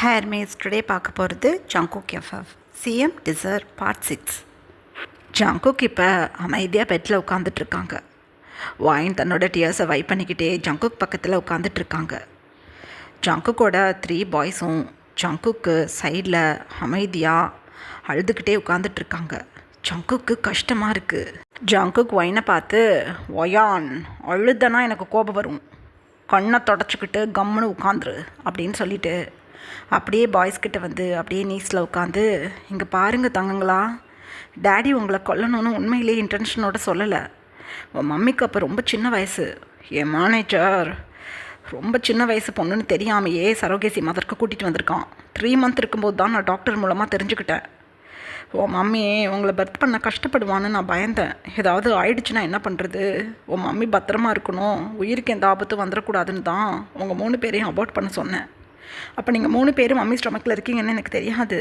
ஹேர்மேஸ் today பார்க்க போகிறது Jungkook FF CM teaser part 6. Jungkook இப்போ அமைதியாக பெட்டில் உட்காந்துட்ருக்காங்க. வாயின் தன்னோட டியர்ஸை வைப் பண்ணிக்கிட்டே ஜங்குக் பக்கத்தில் உட்காந்துட்ருக்காங்க. ஜங்குக்கோட 3 பாய்ஸும் ஜங்குக்கு சைடில் அமைதியாக அழுதுகிட்டே உட்காந்துட்ருக்காங்க. ஜங்குக்கு கஷ்டமாக இருக்குது. ஜங்குக் ஒயினை பார்த்து, ஒயான் அழுதனா எனக்கு கோபம் வரும், கண்ணை தொடச்சிக்கிட்டு கம்முன்னு உட்காந்துரு அப்படின்னு சொல்லிட்டு அப்படியே பாய்ஸ்கிட்ட வந்து அப்படியே நீஸில் உட்காந்து, இங்கே பாருங்கள் தங்கங்களா, டேடி உங்களை கொல்லணும்னு உண்மையிலே இன்டென்ஷனோட சொல்லலை. உன் மம்மிக்கு அப்போ ரொம்ப சின்ன வயசு. என் மேனேஜர் ரொம்ப சின்ன வயசு பொண்ணுன்னு தெரியாமையே சரோகேசி மதற்கு கூட்டிகிட்டு வந்திருக்கான். 3 மந்த் இருக்கும்போது தான் நான் டாக்டர் மூலமாக தெரிஞ்சுக்கிட்டேன். உன் மம்மி உங்களை பர்த் பண்ண கஷ்டப்படுவான்னு நான் பயந்தேன். ஏதாவது ஆயிடுச்சுன்னா என்ன பண்ணுறது? உன் மம்மி பத்திரமா இருக்கணும், உயிருக்கு எந்த ஆபத்தும் வந்துடக்கூடாதுன்னு தான் உங்கள் 3 பேரையும் அபார்ட் பண்ண சொன்னேன். அப்போ நீங்கள் 3 பேரும் மம்மி ஸ்டொமக்கில் இருக்கீங்கன்னு எனக்கு தெரியாது.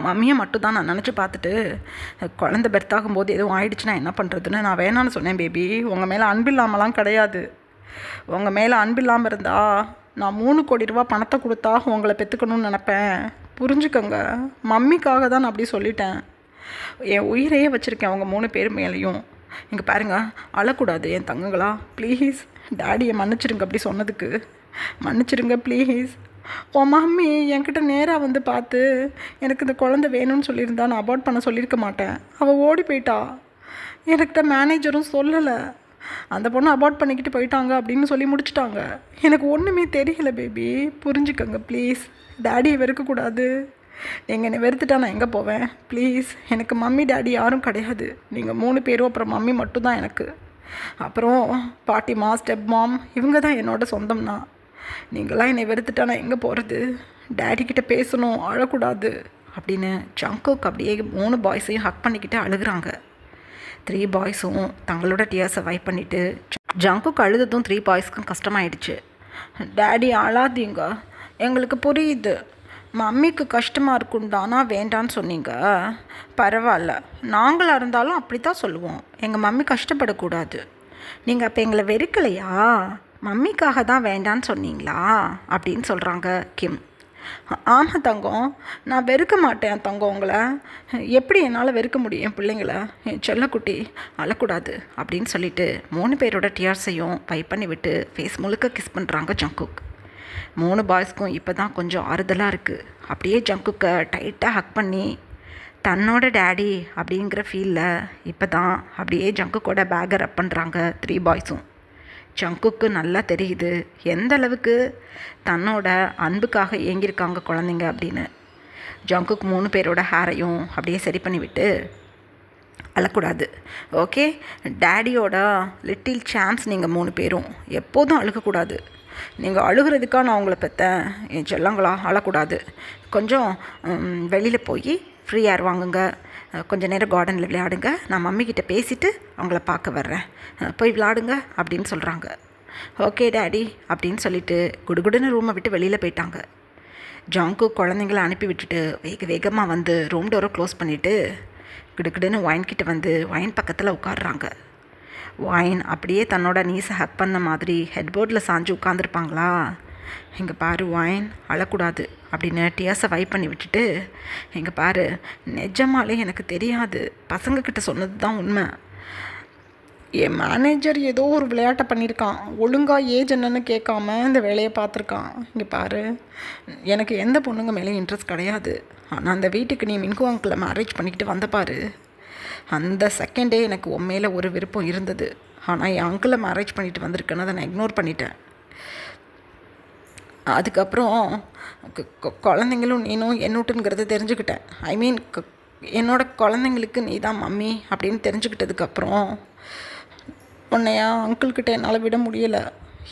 மம்மியை மட்டும் தான் நான் நினச்சி பார்த்துட்டு, குழந்தை பெர்த் ஆகும்போது எதுவும் ஆயிடுச்சுன்னா என்ன பண்ணுறதுன்னு நான் வேணான்னு சொன்னேன். பேபி, உங்கள் மேலே அன்பில்லாமலாம் கிடையாது. உங்கள் மேலே அன்பில்லாமல் இருந்தால் நான் 3 கோடி ரூபா பணத்தை கொடுத்தா உங்களை பெற்றுக்கணும்னு நினப்பேன். புரிஞ்சுக்கோங்க, மம்மிக்காக தான் நான் அப்படி சொல்லிட்டேன். என் உயிரையே வச்சுருக்கேன் உங்கள் 3 பேர் மேலேயும். இங்கே பாருங்கள், அழக்கூடாது என் தங்கங்களா, ப்ளீஸ். டேடியை மன்னிச்சிருங்க, அப்படி சொன்னதுக்கு மன்னிச்சிருங்க ப்ளீஸ். உன் மம்மி என்கிட்ட நேராக வந்து பார்த்து எனக்கு இந்த குழந்தை வேணும்னு சொல்லியிருந்தா நான் அபார்ட் பண்ண சொல்லியிருக்க மாட்டேன். அவள் ஓடி போயிட்டா. எனக்கிட்ட மேனேஜரும் சொல்லலை. அந்த பொண்ணை அபார்ட் பண்ணிக்கிட்டு போயிட்டாங்க அப்படின்னு சொல்லி முடிச்சிட்டாங்க. எனக்கு ஒன்றுமே தெரியல பேபி, புரிஞ்சுக்கோங்க ப்ளீஸ். டேடியை வெறுக்கக்கூடாது. நீங்கள் என்னை வெறுத்துட்டா நான் எங்கே போவேன்? ப்ளீஸ். எனக்கு மம்மி டேடி யாரும் கிடையாது. நீங்கள் 3 பேரும் அப்புறம் மம்மி மட்டும்தான் எனக்கு. அப்புறம் பாட்டிமா, ஸ்டெப் மாம், இவங்க தான் என்னோட சொந்தம்னா. நீங்களாம் என்னை வெறுத்துட்டா நான் எங்கே போகிறது? டேடிக்கிட்ட பேசணும், அழக்கூடாது அப்படின்னு ஜங்குக் அப்படியே 3 பாய்ஸையும் ஹக் பண்ணிக்கிட்டு அழுகிறாங்க. 3 பாய்ஸும் தங்களோட டியர்ஸை வைப் பண்ணிவிட்டு, ஜங்குக் அழுததும் 3 பாய்ஸ்க்கும் கஷ்டமாயிடுச்சு. டேடி அழாதீங்க, எங்களுக்கு புரியுது, மம்மிக்கு கஷ்டமாக இருக்கும் தானா வேண்டான்னு சொன்னீங்க. பரவாயில்ல, நாங்களாக இருந்தாலும் அப்படி தான் சொல்லுவோம். எங்கள் மம்மி கஷ்டப்படக்கூடாது. நீங்கள் அப்போ எங்களை வெறுக்கலையா? மம்மிக்காக தான் வேண்டான்னு சொன்னீங்களா அப்படின்னு சொல்கிறாங்க கிம். ஆமாம் தங்கம், நான் வெறுக்க மாட்டேன் தங்கம். உங்களை எப்படி என்னால் வெறுக்க முடியும்? என் பிள்ளைங்கள, என் செல்லக்குட்டி அழக்கூடாது அப்படின்னு சொல்லிட்டு 3 பேரோட டியர்ஸையும் வைப் பண்ணி விட்டு ஃபேஸ் முழுக்க கிஸ் பண்ணுறாங்க ஜங்குக். 3 பாய்ஸ்க்கும் இப்போ தான் கொஞ்சம் ஆறுதலாக இருக்குது. அப்படியே ஜங்குக்கை டைட்டாக ஹக் பண்ணி தன்னோட டேடி அப்படிங்கிற ஃபீலில் இப்போ தான் அப்படியே ஜங்குக்கோட பேக்கை ரப் பண்ணுறாங்க 3 பாய்ஸும். ஜங்குக்கு நல்லா தெரியுது எந்த அளவுக்கு தன்னோட அன்புக்காக ஏங்கியிருக்காங்க குழந்தைங்க அப்படின்னு. ஜங்குக் 3 பேரோட ஹேரையும் அப்படியே சரி பண்ணிவிட்டு, அழக்கூடாது, ஓகே? டேடியோட லிட்டில் சாம்ஸ் நீங்கள் 3 பேரும் எப்போதும் அழுகக்கூடாது. நீங்கள் அழுகிறதுக்காக நான் உங்களை பெற்றேன். என் செல்லங்களா, அழக்கூடாது. கொஞ்சம் வெளியில் போய் ஃப்ரீ ஏர் வாங்குங்க, கொஞ்சம் நேரம் கார்டனில் விளையாடுங்க. நான் மம்மிக்கிட்ட பேசிவிட்டு அவங்கள பார்க்க வர்றேன், போய் விளையாடுங்க அப்படின்னு சொல்கிறாங்க. ஓகே டேடி அப்படின்னு சொல்லிவிட்டு குடுகுடுன்னு ரூமை விட்டு வெளியில் போயிட்டாங்க. ஜங்குக் குழந்தைங்கள அனுப்பி விட்டுட்டு வேகமாக வந்து ரூம் டோரை க்ளோஸ் பண்ணிவிட்டு குடுகுடுன்னு ஒயின்கிட்ட வந்து ஒயின் பக்கத்தில் உட்காடுறாங்க. ஒயின் அப்படியே தன்னோட நீஸை ஹக் பண்ண மாதிரி ஹெட்போர்டில் சாஞ்சு உட்காந்துருப்பாங்களா. இங்கே பாரு ஒயின், அழக்கூடாது அப்படின்னு டியர்ஸை வைப் பண்ணி விட்டுட்டு, இங்கே பாரு, நிஜமாலே எனக்கு தெரியாது, பசங்கக்கிட்ட சொன்னது தான் உண்மை. என் மேனேஜர் ஏதோ ஒரு விளையாட்டை பண்ணியிருக்கான். ஒழுங்காக ஏஜ் என்னன்னு கேட்காம இந்த வேலையை பார்த்துருக்கான். இங்கே பாரு, எனக்கு எந்த பொண்ணுங்க மேலேயும் இன்ட்ரெஸ்ட் கிடையாது. ஆனால் அந்த வீட்டுக்கு நீ மின்கு அங்கிளை மேரேஜ் பண்ணிக்கிட்டு வந்த பாரு, அந்த செகண்டே எனக்கு உன் மேலே ஒரு விருப்பம் இருந்தது. ஆனால் என் அங்கிளை மேரேஜ் பண்ணிட்டு வந்திருக்கேன்னு அதை நான் இக்னோர் பண்ணிட்டேன். அதுக்கப்புறம் குழந்தைங்களும் நீனும் என்னுட்டுங்கிறத தெரிஞ்சுக்கிட்டேன். ஐ மீன், என்னோட குழந்தைங்களுக்கு நீ தான் மம்மி அப்படின்னு தெரிஞ்சுக்கிட்டதுக்கப்புறம் உன்னையா அங்கிள்கிட்ட என்னால் விட முடியலை.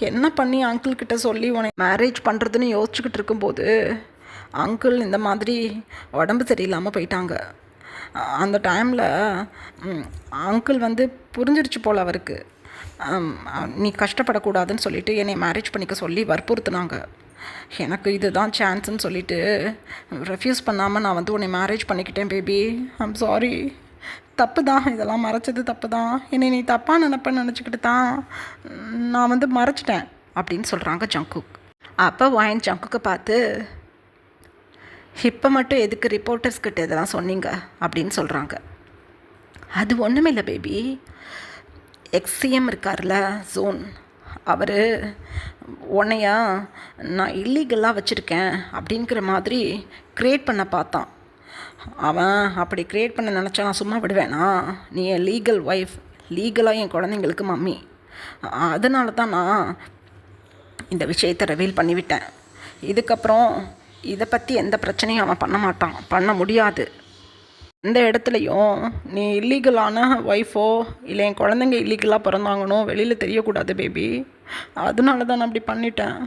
என்ன பண்ணி அங்கிள்கிட்ட சொல்லி உன்னை மேரேஜ் பண்ணுறதுன்னு யோசிச்சுக்கிட்டு இருக்கும்போது அங்கிள் இந்த மாதிரி உடம்பு சரியில்லாமல் போயிட்டாங்க. அந்த டைமில் அங்கிள் வந்து புரிஞ்சிருச்சு போல் அவருக்கு. நீ கஷ்டப்படக்கூடாதுன்னு சொல்லிவிட்டு என்னை மேரேஜ் பண்ணிக்க சொல்லி வற்புறுத்துனாங்க. எனக்கு இதுதான் சான்ஸுன்னு சொல்லிவிட்டு ரெஃப்யூஸ் பண்ணாமல் நான் வந்து உன்னை மேரேஜ் பண்ணிக்கிட்டேன் பேபி. ஐம் சாரி, தப்பு தான், இதெல்லாம் மறைச்சது தப்பு தான். என்னை நீ தப்பாக நினப்பேன்னு நினச்சிக்கிட்டு தான் நான் வந்து மறைச்சிட்டேன் அப்படின்னு சொல்கிறாங்க ஜங்குக். அப்போ வாயின் ஜங்குக்கை பார்த்து, இப்போ மட்டும் எதுக்கு ரிப்போர்ட்டர்ஸ் கிட்ட இதெல்லாம் சொன்னீங்க அப்படின்னு சொல்கிறாங்க. அது ஒன்றுமில்லை பேபி, எக்ஸ்சிஎம் இருக்கார்ல ஜோன், அவர் உன்னையா நான் இல்லீகலாக வச்சுருக்கேன் அப்படிங்கிற மாதிரி க்ரியேட் பண்ண பார்த்தான். அவன் அப்படி க்ரியேட் பண்ண நினச்சா நான் சும்மா விடுவேனா? நீ என் லீகல் ஒய்ஃப், லீகலாக என் குழந்தைங்களுக்கு மம்மி. அதனால தான் நான் இந்த விஷயத்தை ரிவீல் பண்ணிவிட்டேன். இதுக்கப்புறம் இதை பற்றி எந்த பிரச்சனையும் அவன் பண்ண மாட்டான், பண்ண முடியாது. எந்த இடத்துலையும் நீ இல்லீகலான ஒய்ஃபோ இல்லை என் குழந்தைங்க இல்லீகலாக பிறந்தாங்கன்னோ வெளியில் தெரியக்கூடாது பேபி. அதனால தான் நான் அப்படி பண்ணிட்டேன்.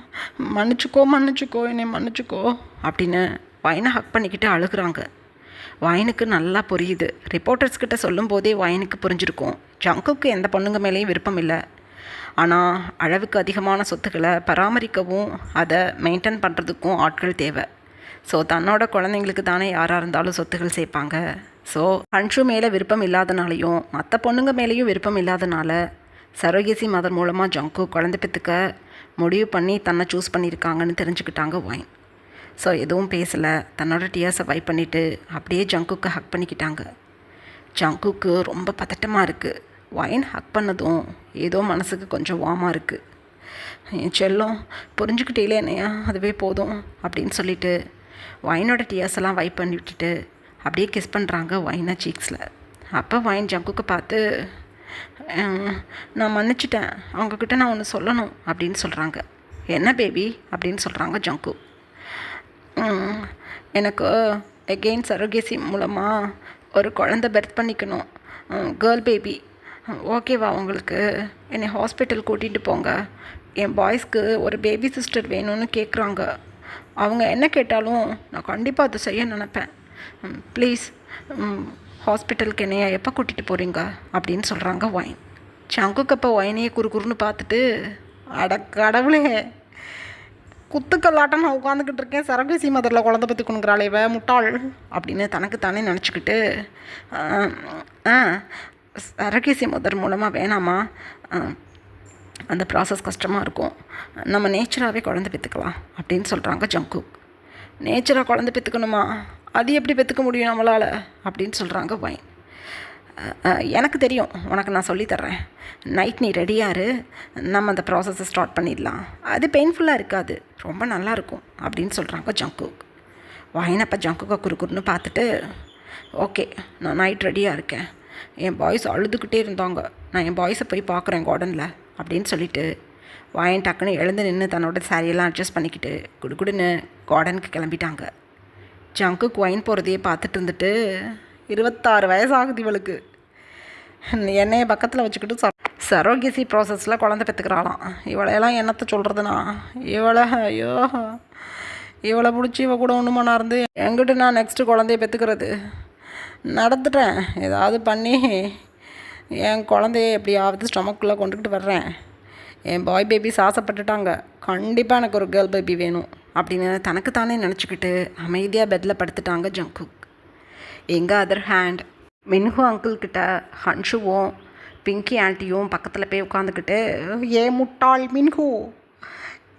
மன்னிச்சிக்கோ என்னை மன்னிச்சிக்கோ அப்படின்னு வயனை ஹக் பண்ணிக்கிட்டு அழுகிறாங்க. வயனுக்கு நல்லா புரியுது. ரிப்போர்ட்டர்ஸ் கிட்ட சொல்லும் போதே வயனுக்கு புரிஞ்சிருக்கும் ஜங்குக்கு எந்த பொண்ணுங்க மேலேயும் விருப்பம் இல்லை. ஆனால் அளவுக்கு அதிகமான சொத்துக்களை பராமரிக்கவும் அதை மெயின்டைன் பண்ணுறதுக்கும் ஆட்கள் தேவை. ஸோ தன்னோட குழந்தைங்களுக்கு தானே யாராக இருந்தாலும் சொத்துகள் சேர்ப்பாங்க. ஸோ ஹன்ஷு மேலே விருப்பம் இல்லாதனாலையும் மற்ற பொண்ணுங்க மேலேயும் விருப்பம் இல்லாதனால சரோகேசி மதர் மூலமாக ஜங்கு குழந்தை பெற்றுக்க முடிவு பண்ணி தன்னை சூஸ் பண்ணியிருக்காங்கன்னு தெரிஞ்சுக்கிட்டாங்க வைன். ஸோ எதுவும் பேசலை, தன்னோட டியர்ஸை வைப் பண்ணிவிட்டு அப்படியே ஜங்குக்கு ஹக் பண்ணிக்கிட்டாங்க. ஜங்குக்கு ரொம்ப பதட்டமாக இருக்குது. வைன் ஹக் பண்ணதும் ஏதோ மனசுக்கு கொஞ்சம் வார்மாக இருக்குது. என் செல்லம் புரிஞ்சுக்கிட்டே என்னையா, அதுவே போதும் அப்படின்னு சொல்லிட்டு வைனோட டியர்ஸ் எல்லாம் வைப் பண்ணி விட்டுட்டு அப்படியே கிஸ் பண்ணுறாங்க வைனை சீக்ஸில். அப்போ வைன் ஜங்குக்கு பார்த்து, நான் மன்னிச்சிட்டேன், அவங்கக்கிட்ட நான் ஒன்று சொல்லணும் அப்படின்னு சொல்கிறாங்க. என்ன பேபி அப்படின்னு சொல்கிறாங்க ஜங்கு. எனக்கு எகெயின் சரோகேசி மூலமாக ஒரு குழந்தை பெர்த் பண்ணிக்கணும், கேர்ள் பேபி. ஓகேவா உங்களுக்கு? என்னை ஹாஸ்பிட்டல் கூட்டிகிட்டு போங்க. என் பாய்ஸ்க்கு ஒரு பேபி சிஸ்டர் வேணும்னு கேட்குறாங்க. அவங்க என்ன கேட்டாலும் நான் கண்டிப்பாக அதை செய்ய நினப்பேன். ப்ளீஸ் ஹாஸ்பிட்டலுக்கு என்னையா எப்போ கூட்டிகிட்டு போகிறீங்க அப்படின்னு சொல்கிறாங்க வைன். ஜங்குக்கு அப்போ வைனையே குறுன்னு பார்த்துட்டு, அட கடவுளே, குத்துக்கல்லாட்டம் நான் உட்காந்துக்கிட்டு இருக்கேன், சரகேசி மதரில் குழந்தை பற்றிக்கணுங்கிறாளே இவ முட்டாள் அப்படின்னு தனக்கு தானே நினச்சிக்கிட்டு, சரகேசி மதர் மூலமாக வேணாமா, அந்த ப்ராசஸ் கஷ்டமாக இருக்கும், நம்ம நேச்சராகவே குழந்தை பெற்றுக்கலாம் அப்படின்னு சொல்கிறாங்க ஜங்கு. நேச்சராக குழந்தை பெற்றுக்கணுமா? அது எப்படி பெற்றுக்க முடியும் நம்மளால் அப்படின்னு சொல்கிறாங்க வைன். எனக்கு தெரியும், உனக்கு நான் சொல்லித்தர்றேன். நைட் நீ ரெடியாரு, நம்ம அந்த ப்ராசஸை ஸ்டார்ட் பண்ணிடலாம். அது பெயின்ஃபுல்லாக இருக்காது, ரொம்ப நல்லாயிருக்கும் அப்படின்னு சொல்கிறாங்க ஜங்கு. வைன் அப்போ ஜங்குக்கு குறுன்னு பார்த்துட்டு, ஓகே நான் நைட் ரெடியாக இருக்கேன், என் பாய்ஸ் அழுதுகிட்டே இருந்தாங்க, நான் என் பாய்ஸை போய் பார்க்குறேன் கார்டனில் அப்படின்னு சொல்லிவிட்டு வைன் டக்குன்னு எழுந்து நின்று தன்னோட சாரியெல்லாம் அட்ஜஸ்ட் பண்ணிக்கிட்டு குடுக்குடுன்னு கார்டனுக்கு கிளம்பிட்டாங்க. ஜங்குக்கு வைன் போகிறதையே பார்த்துட்டு இருந்துட்டு, 26 வயசாகுது இவளுக்கு, என்னைய பக்கத்தில் வச்சுக்கிட்டு சரோகேசி ப்ராசஸில் குழந்தை பெற்றுக்கிறாளாம். இவளையெல்லாம் என்னத்தை சொல்கிறதுனா, இவளை பிடிச்சி இவ கூட ஒன்று மணி இருந்து எங்கிட்ட நான் நெக்ஸ்ட்டு குழந்தைய பெற்றுக்கிறது நடந்துட்டேன். ஏதாவது பண்ணி என் குழந்தைய எப்படியாவது ஸ்டொமக்குள்ளே கொண்டுக்கிட்டு வர்றேன். என் பாய் பேபிஸ் ஆசைப்பட்டுட்டாங்க, கண்டிப்பாக எனக்கு ஒரு கேர்ள் பேபி வேணும் அப்படின்னு தனக்கு தானே நினச்சிக்கிட்டு அமைதியாக பெட்டில் படுத்துட்டாங்க ஜங்குக். எங்கள் அதர் ஹேண்ட் மின்ஹு அங்கிள்கிட்ட ஹன்ஷுவும் பிங்கி ஆண்டியும் பக்கத்தில் போய் உட்காந்துக்கிட்டு, ஏ முட்டாள் மின்ஹு,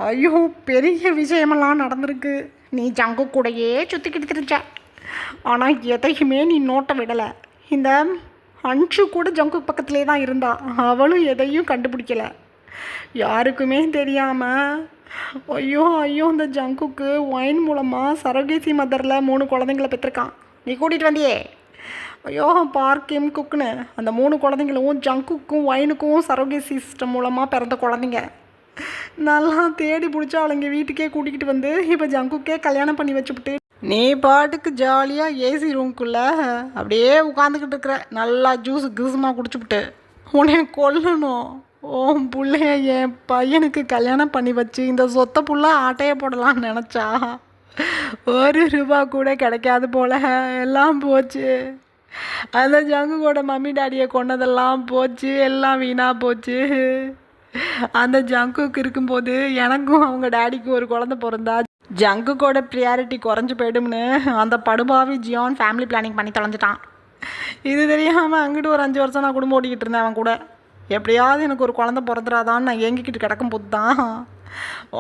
ஐயோ பெரிய விஷயமெல்லாம் நடந்திருக்கு, நீ ஜங்கு கூடையே சுற்றிக்கிட்டு தெரிஞ்ச, ஆனால் எதையுமே நீ நோட்டை விடலை. இந்த ஹன்ஷு கூட ஜங்கு பக்கத்துலேயே தான் இருந்தா, அவளும் எதையும் கண்டுபிடிக்கலை, யாருக்குமே தெரியாமல். ஐயோ இந்த ஜங்குக்கு வைன் மூலமாக சரோகேசி மதரில் 3 குழந்தைங்கள பெற்றிருக்கான். நீ கூட்டிகிட்டு வந்தியே, ஐயோ பார்க்கிம் குக்குன்னு அந்த 3 குழந்தைங்களும் ஜங்குக்கும் வைனுக்கும் சரோகேசி சிஸ்டம் மூலமாக பிறந்த குழந்தைங்க. நல்லா தேடி பிடிச்சா அவளுங்க வீட்டுக்கே கூட்டிகிட்டு வந்து இப்போ ஜங்குக்கே கல்யாணம் பண்ணி வச்சுப்புட்டு நீ பாட்டுக்கு ஜாலியாக ஏசி ரூம்குள்ளே அப்படியே உட்காந்துக்கிட்டு இருக்கிற, நல்லா ஜூஸ் கியூஸுமாக குடிச்சுப்புட்டு. உன்னை கொல்லணும், ஓம் புள்ளைய என் பையனுக்கு கல்யாணம் பண்ணி வச்சு இந்த சொத்தை புள்ள ஆட்டையை போடலான்னு நினச்சா 1 ரூபா கூட கிடைக்காது போல, எல்லாம் போச்சு. அந்த ஜங்குக்கோட மம்மி டாடியை கொண்டதெல்லாம் போச்சு, எல்லாம் வீணாக போச்சு. அந்த ஜங்குக்கு இருக்கும்போது எனக்கும் அவங்க டேடிக்கும் ஒரு குழந்தை பிறந்தா, ஜங்குக்கோட ப்ரியாரிட்டி குறைஞ்சி போய்டும்னு அந்த படுபாவி ஜியான் ஃபேமிலி பிளானிங் பண்ணி தொலைஞ்சிட்டான். இது தெரியாமல் அங்கிட்டு ஒரு 5 வருஷம் நான் குடும்பம் ஓட்டிக்கிட்டு இருந்தேன் அவன் கூட. எப்படியாவது எனக்கு ஒரு குழந்தை பிறந்துடாதான்னு நான் ஏங்கிக்கிட்டு கிடக்கும் போது தான்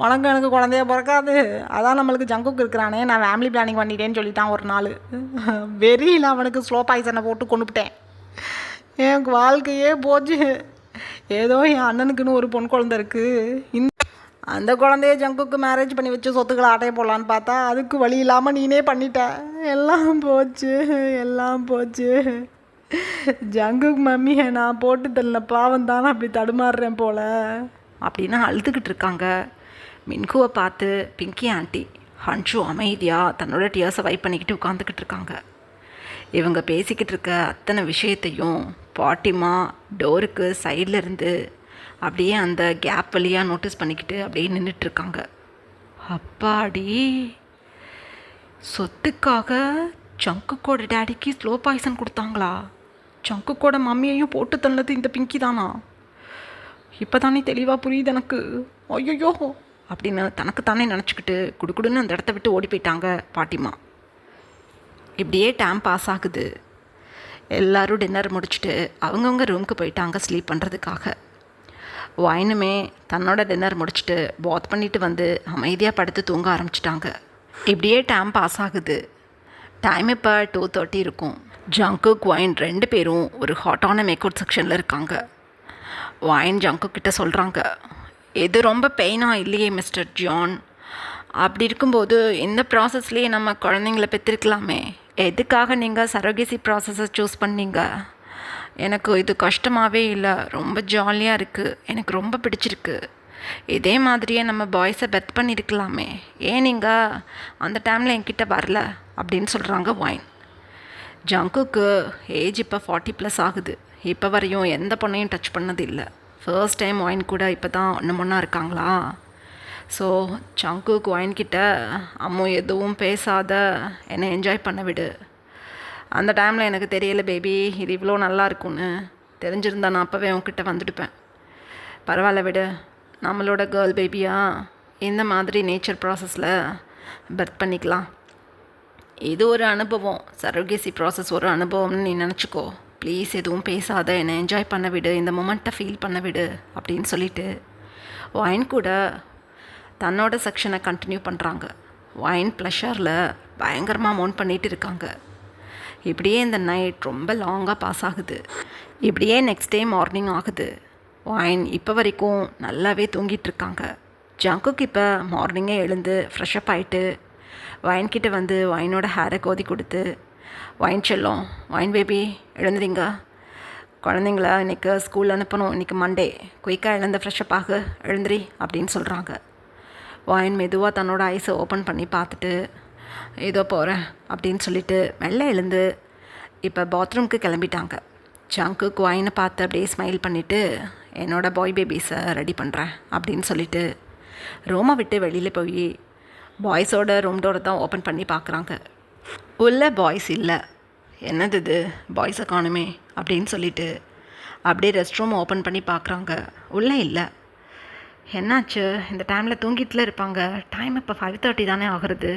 உனக்கு எனக்கு குழந்தைய பிறக்காது, அதான் நம்மளுக்கு ஜங்குக்கு இருக்கிறானே, நான் ஃபேமிலி பிளானிங் பண்ணிட்டேன்னு சொல்லிட்டான் ஒரு நாள். வெறியில் அவனுக்கு ஸ்லோ பாய்சனை போட்டு கொண்டுவிட்டேன். எனக்கு வாழ்க்கையே போச்சு. ஏதோ என் அண்ணனுக்குன்னு ஒரு பொன் குழந்தை இருக்குது, அந்த குழந்தைய ஜங்குக்கு மேரேஜ் பண்ணி வச்சு சொத்துக்களை ஆட்டைய போடலான்னு பார்த்தா அதுக்கு வழி இல்லாமல் நீனே பண்ணிட்ட. எல்லாம் போச்சு, எல்லாம் போச்சு. ஜங்குக்கு மம்மியை நான் போட்டு தரல, பாவம் தானே அப்படி தடுமாறுறேன் போல அப்படின்னு அழுதுகிட்டு இருக்காங்க. மின்குவை பார்த்து பிங்கி ஆண்டி ஹன்ஷு அமைதியாக தன்னோட டியர்ஸை வைப் பண்ணிக்கிட்டு உட்காந்துக்கிட்டு இருக்காங்க. இவங்க பேசிக்கிட்டு இருக்க அத்தனை விஷயத்தையும் பாட்டிமா டோருக்கு சைடில் இருந்து அப்படியே அந்த கேப் வழியாக நோட்டீஸ் பண்ணிக்கிட்டு அப்படியே நின்றுட்டுருக்காங்க. அப்பாடி, சொத்துக்காக ஜங்குக்கோட டேடிக்கு ஸ்லோ பாய்சன் கொடுத்தாங்களா? ஜங்குக்கோட மம்மியையும் போட்டு தள்ளது இந்த பிங்கி தானா? இப்போ தானே தெளிவாக புரியுது எனக்கு. ஐயோ அப்படின்னு தனக்கு தானே நினச்சிக்கிட்டு குடுக்குடுன்னு அந்த இடத்த விட்டு ஓடி போயிட்டாங்க பாட்டிமா. இப்படியே டைம் பாஸ் ஆகுது. எல்லோரும் டின்னர் முடிச்சுட்டு அவங்கவுங்க ரூமுக்கு போயிட்டாங்க ஸ்லீப் பண்ணுறதுக்காக. வாயினுமே தன்னோட டின்னர் முடிச்சுட்டு பாத் பண்ணிட்டு வந்து அமைதியாக படுத்து தூங்க ஆரம்பிச்சிட்டாங்க. இப்படியே டைம் பாஸ் ஆகுது. டைம் இப்போ 2:30 இருக்கும். ஜங்குக் வைன் 2 பேரும் ஒரு ஹாட்டான மேக்கவுட் செக்ஷனில் இருக்காங்க. வைன் ஜங்குக் கிட்ட சொல்கிறாங்க, எது ரொம்ப பெயினாக இல்லையே மிஸ்டர் ஜான்? அப்படி இருக்கும்போது இந்த ப்ராசஸ்லேயே நம்ம குழந்தைங்கள பெற்றிருக்கலாமே, எதுக்காக நீங்கள் சரோகேசி ப்ராசஸை சூஸ் பண்ணீங்க? எனக்கு இது கஷ்டமாகவே இல்லை, ரொம்ப ஜாலியாக இருக்குது, எனக்கு ரொம்ப பிடிச்சிருக்கு. இதே மாதிரியே நம்ம பாய்ஸை பெத் பண்ணியிருக்கலாமே, ஏன் நீங்கள் அந்த டைமில் என்கிட்ட வரல அப்படின்னு சொல்கிறாங்க வைன். ஜங்குக்கு ஏஜ் இப்போ 40+ ஆகுது. இப்போ வரையும் எந்த பொண்ணையும் டச் பண்ணது இல்லை. ஃபர்ஸ்ட் டைம் வைன் கூட இப்போ தான் ஒன்றா இருக்காங்களா. ஸோ ஜங்குக்கு வைன்கிட்ட அம்மோ எதுவும் பேசாத, என்னை என்ஜாய் பண்ண விடு. அந்த டைமில் எனக்கு தெரியலை பேபி, இது இவ்வளோ நல்லா இருக்கும்னு. தெரிஞ்சிருந்தா நான் அப்போவே உன்கிட்ட வந்துடுப்பேன். பரவாயில்ல விடு, நம்மளோட கேர்ள் பேபியா இந்த மாதிரி நேச்சர் ப்ராசஸில் பர்த் பண்ணிக்கலாம். இது ஒரு அனுபவம், சரோகேசி ப்ராசஸ் ஒரு அனுபவம்னு நீ நினச்சிக்கோ. ப்ளீஸ் எதுவும் பேசாத, என்னை என்ஜாய் பண்ண விடு, இந்த மொமெண்ட்டை ஃபீல் பண்ண விடு அப்படின்னு சொல்லிட்டு வைன் கூட தன்னோட செக்ஷனை கண்டினியூ பண்ணுறாங்க. வைன் ப்ளஷரில் பயங்கரமாக மவுண்ட் பண்ணிகிட்டு இருக்காங்க. இப்படியே இந்த நைட் ரொம்ப லாங்காக பாஸ் ஆகுது. இப்படியே நெக்ஸ்ட் டே மார்னிங் ஆகுது. வைன் இப்போ வரைக்கும் நல்லாவே தூங்கிட்டுருக்காங்க. ஜங்குக்கு இப்போ மார்னிங்கே எழுந்து ஃப்ரெஷ்அப் ஆகிட்டு வைன்கிட்ட வந்து வைனோட ஹேரை கோதி கொடுத்து, வைன் செல்லும், வைன் பேபி எழுந்துறீங்க, குழந்தைங்கள இன்றைக்கி ஸ்கூல் அனுப்பணும், இன்றைக்கி மண்டே, குயிக்காக எழுந்த ஃப்ரெஷ்அப் ஆகு, எழுந்துரி அப்படின்னு சொல்கிறாங்க. வைன் மெதுவாக தன்னோட ஐஸை ஓப்பன் பண்ணி பார்த்துட்டு ஏதோ போகிறேன் அப்படின்னு சொல்லிட்டு மெல்ல எழுந்து இப்போ பாத்ரூம்க்கு கிளம்பிட்டாங்க. ஜங்குக்கு வைனை பார்த்து அப்படியே ஸ்மைல் பண்ணிவிட்டு, என்னோடய பாய் பேபிஸை ரெடி பண்ணுறேன் அப்படின்னு சொல்லிட்டு ரூமை விட்டு வெளியில் போய் பாய்ஸோட ரூம் டோரை தான் ஓப்பன் பண்ணி பார்க்குறாங்க. உள்ளே பாய்ஸ் இல்லை. என்னது இது, பாய்ஸை காணுமே அப்படின்னு சொல்லிட்டு அப்படியே ரெஸ்ட் ரூம் ஓப்பன் பண்ணி பார்க்குறாங்க. உள்ளே இல்லை. என்னாச்சு, இந்த டைமில் தூங்கிட்டுல இருப்பாங்க. டைம் இப்போ 5:30 தானே ஆகிறது.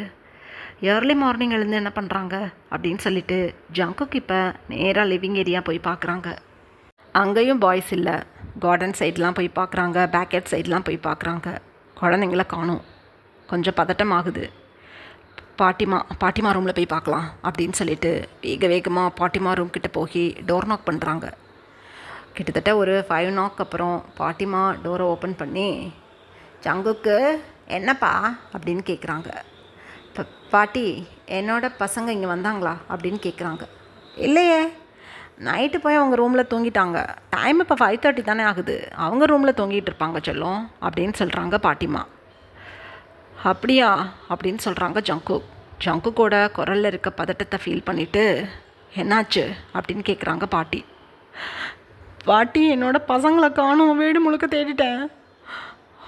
ஏர்லி மார்னிங் எழுந்து என்ன பண்ணுறாங்க அப்படின்னு சொல்லிட்டு ஜங்குக்கு இப்போ நேராக லிவிங் ஏரியா போய் பார்க்குறாங்க. அங்கேயும் பாய்ஸ் இல்லை. கார்டன் சைட்லாம் போய் பார்க்குறாங்க, பேக்கெட் சைட்லாம் போய் பார்க்குறாங்க. குழந்தைங்கள காணும். கொஞ்சம் பதட்டம் ஆகுது. பாட்டிமா ரூமில் போய் பார்க்கலாம் அப்படின்னு சொல்லிட்டு வேகமாக பாட்டிமா ரூம் கிட்டே போய் டோர் நாக் பண்ணுறாங்க. கிட்டத்தட்ட ஒரு 5 நாக் அப்புறம் பாட்டிமா டோரை ஓப்பன் பண்ணி, ஜங்குக்கு என்னப்பா அப்படின்னு கேட்குறாங்க. பாட்டி, என்னோடய பசங்க இங்கே வந்தாங்களா அப்படின்னு கேட்குறாங்க. இல்லையே, நைட்டு போய் அவங்க ரூமில் தூங்கிட்டாங்க. டைம் இப்போ 5:30 தானே ஆகுது, அவங்க ரூமில் தூங்கிட்டு இருப்பாங்க செல்லம் அப்படின்னு சொல்கிறாங்க பாட்டிமா. அப்படியா அப்படின்னு சொல்கிறாங்க ஜங்குக்கோட குரலில் இருக்க பதட்டத்தை ஃபீல் பண்ணிவிட்டு, என்னாச்சு அப்படின்னு கேட்குறாங்க பாட்டி. பாட்டி, என்னோடய பசங்களை காணும், வீடு முழுக்க தேடிட்டேன்.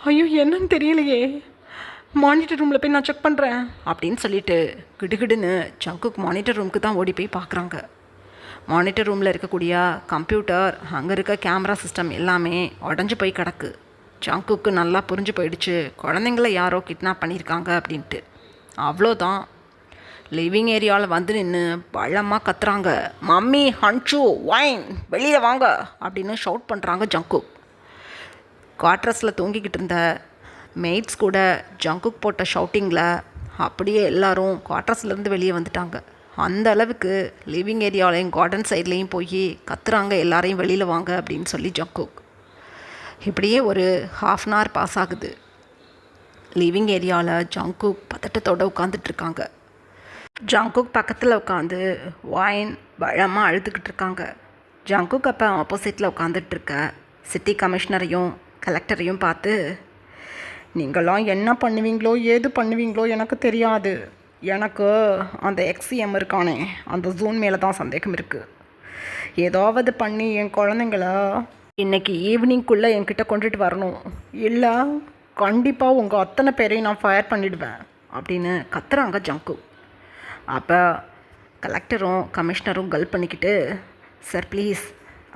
ஐயோ என்னன்னு தெரியலையே, மானிட்டர் ரூமில் போய் நான் செக் பண்ணுறேன் அப்படின்னு சொல்லிட்டு கிடுகிடுன்னு ஜங்குக் மானிட்டர் ரூமுக்கு தான் ஓடி போய் பார்க்குறாங்க. மானிட்டர் ரூமில் இருக்கக்கூடிய கம்ப்யூட்டர், அங்கே இருக்க கேமரா சிஸ்டம் எல்லாமே உடஞ்சி போய் கிடக்கு. ஜங்குக்கு நல்லா புரிஞ்சு போயிடுச்சு, குழந்தைங்கள யாரோ கிட்னாப் பண்ணியிருக்காங்க அப்படின்ட்டு. அவ்வளோதான், லிவிங் ஏரியாவில் வந்து நின்று பழமாக கத்துறாங்க. மம்மி, ஹன்ஷு, வைன், வெளியில் வாங்க அப்படின்னு ஷவுட் பண்ணுறாங்க ஜங்குக். குவார்ட்ரஸில் தூங்கிக்கிட்டு இருந்த மெய்ட்ஸ் கூட ஜங்குக் போட்ட ஷவுட்டிங்கில் அப்படியே எல்லாரும் குவார்ட்டர்ஸ்லேருந்து வெளியே வந்துட்டாங்க. அந்த அளவுக்கு லிவிங் ஏரியாவிலையும் கார்டன் சைட்லேயும் போய் கத்துறாங்க, எல்லாரையும் வெளியில் வாங்க அப்படின்னு சொல்லி ஜங்குக். இப்படியே ஒரு ½ பாஸ் ஆகுது. லிவிங் ஏரியாவில் ஜங்குக் பதட்டத்தோடு உட்காந்துட்ருக்காங்க. ஜங்குக் பக்கத்தில் உட்காந்து வாயின் பழமாக அழுதுகிட்டு இருக்காங்க. ஜங்குக் அப்போ ஆப்போசிட்டில் உட்காந்துட்ருக்க சிட்டி கமிஷனரையும் கலெக்டரையும் பார்த்து, நீங்களாம் என்ன பண்ணுவீங்களோ ஏது பண்ணுவீங்களோ எனக்கு தெரியாது. எனக்கு அந்த எக்ஸிஎம் இருக்கானே அந்த ஜூன் மேலே தான் சந்தேகம் இருக்குது. ஏதாவது பண்ணி என் குழந்தைங்கள இன்றைக்கி ஈவினிங்குள்ளே என்கிட்ட கொண்டுட்டு வரணும், இல்லை கண்டிப்பாக உங்கள் அத்தனை பேரையும் நான் ஃபயர் பண்ணிவிடுவேன் அப்படின்னு கத்துறாங்க ஜங்குக். அப்போ கலெக்டரும் கமிஷனரும் கல் பண்ணிக்கிட்டு, சார் ப்ளீஸ்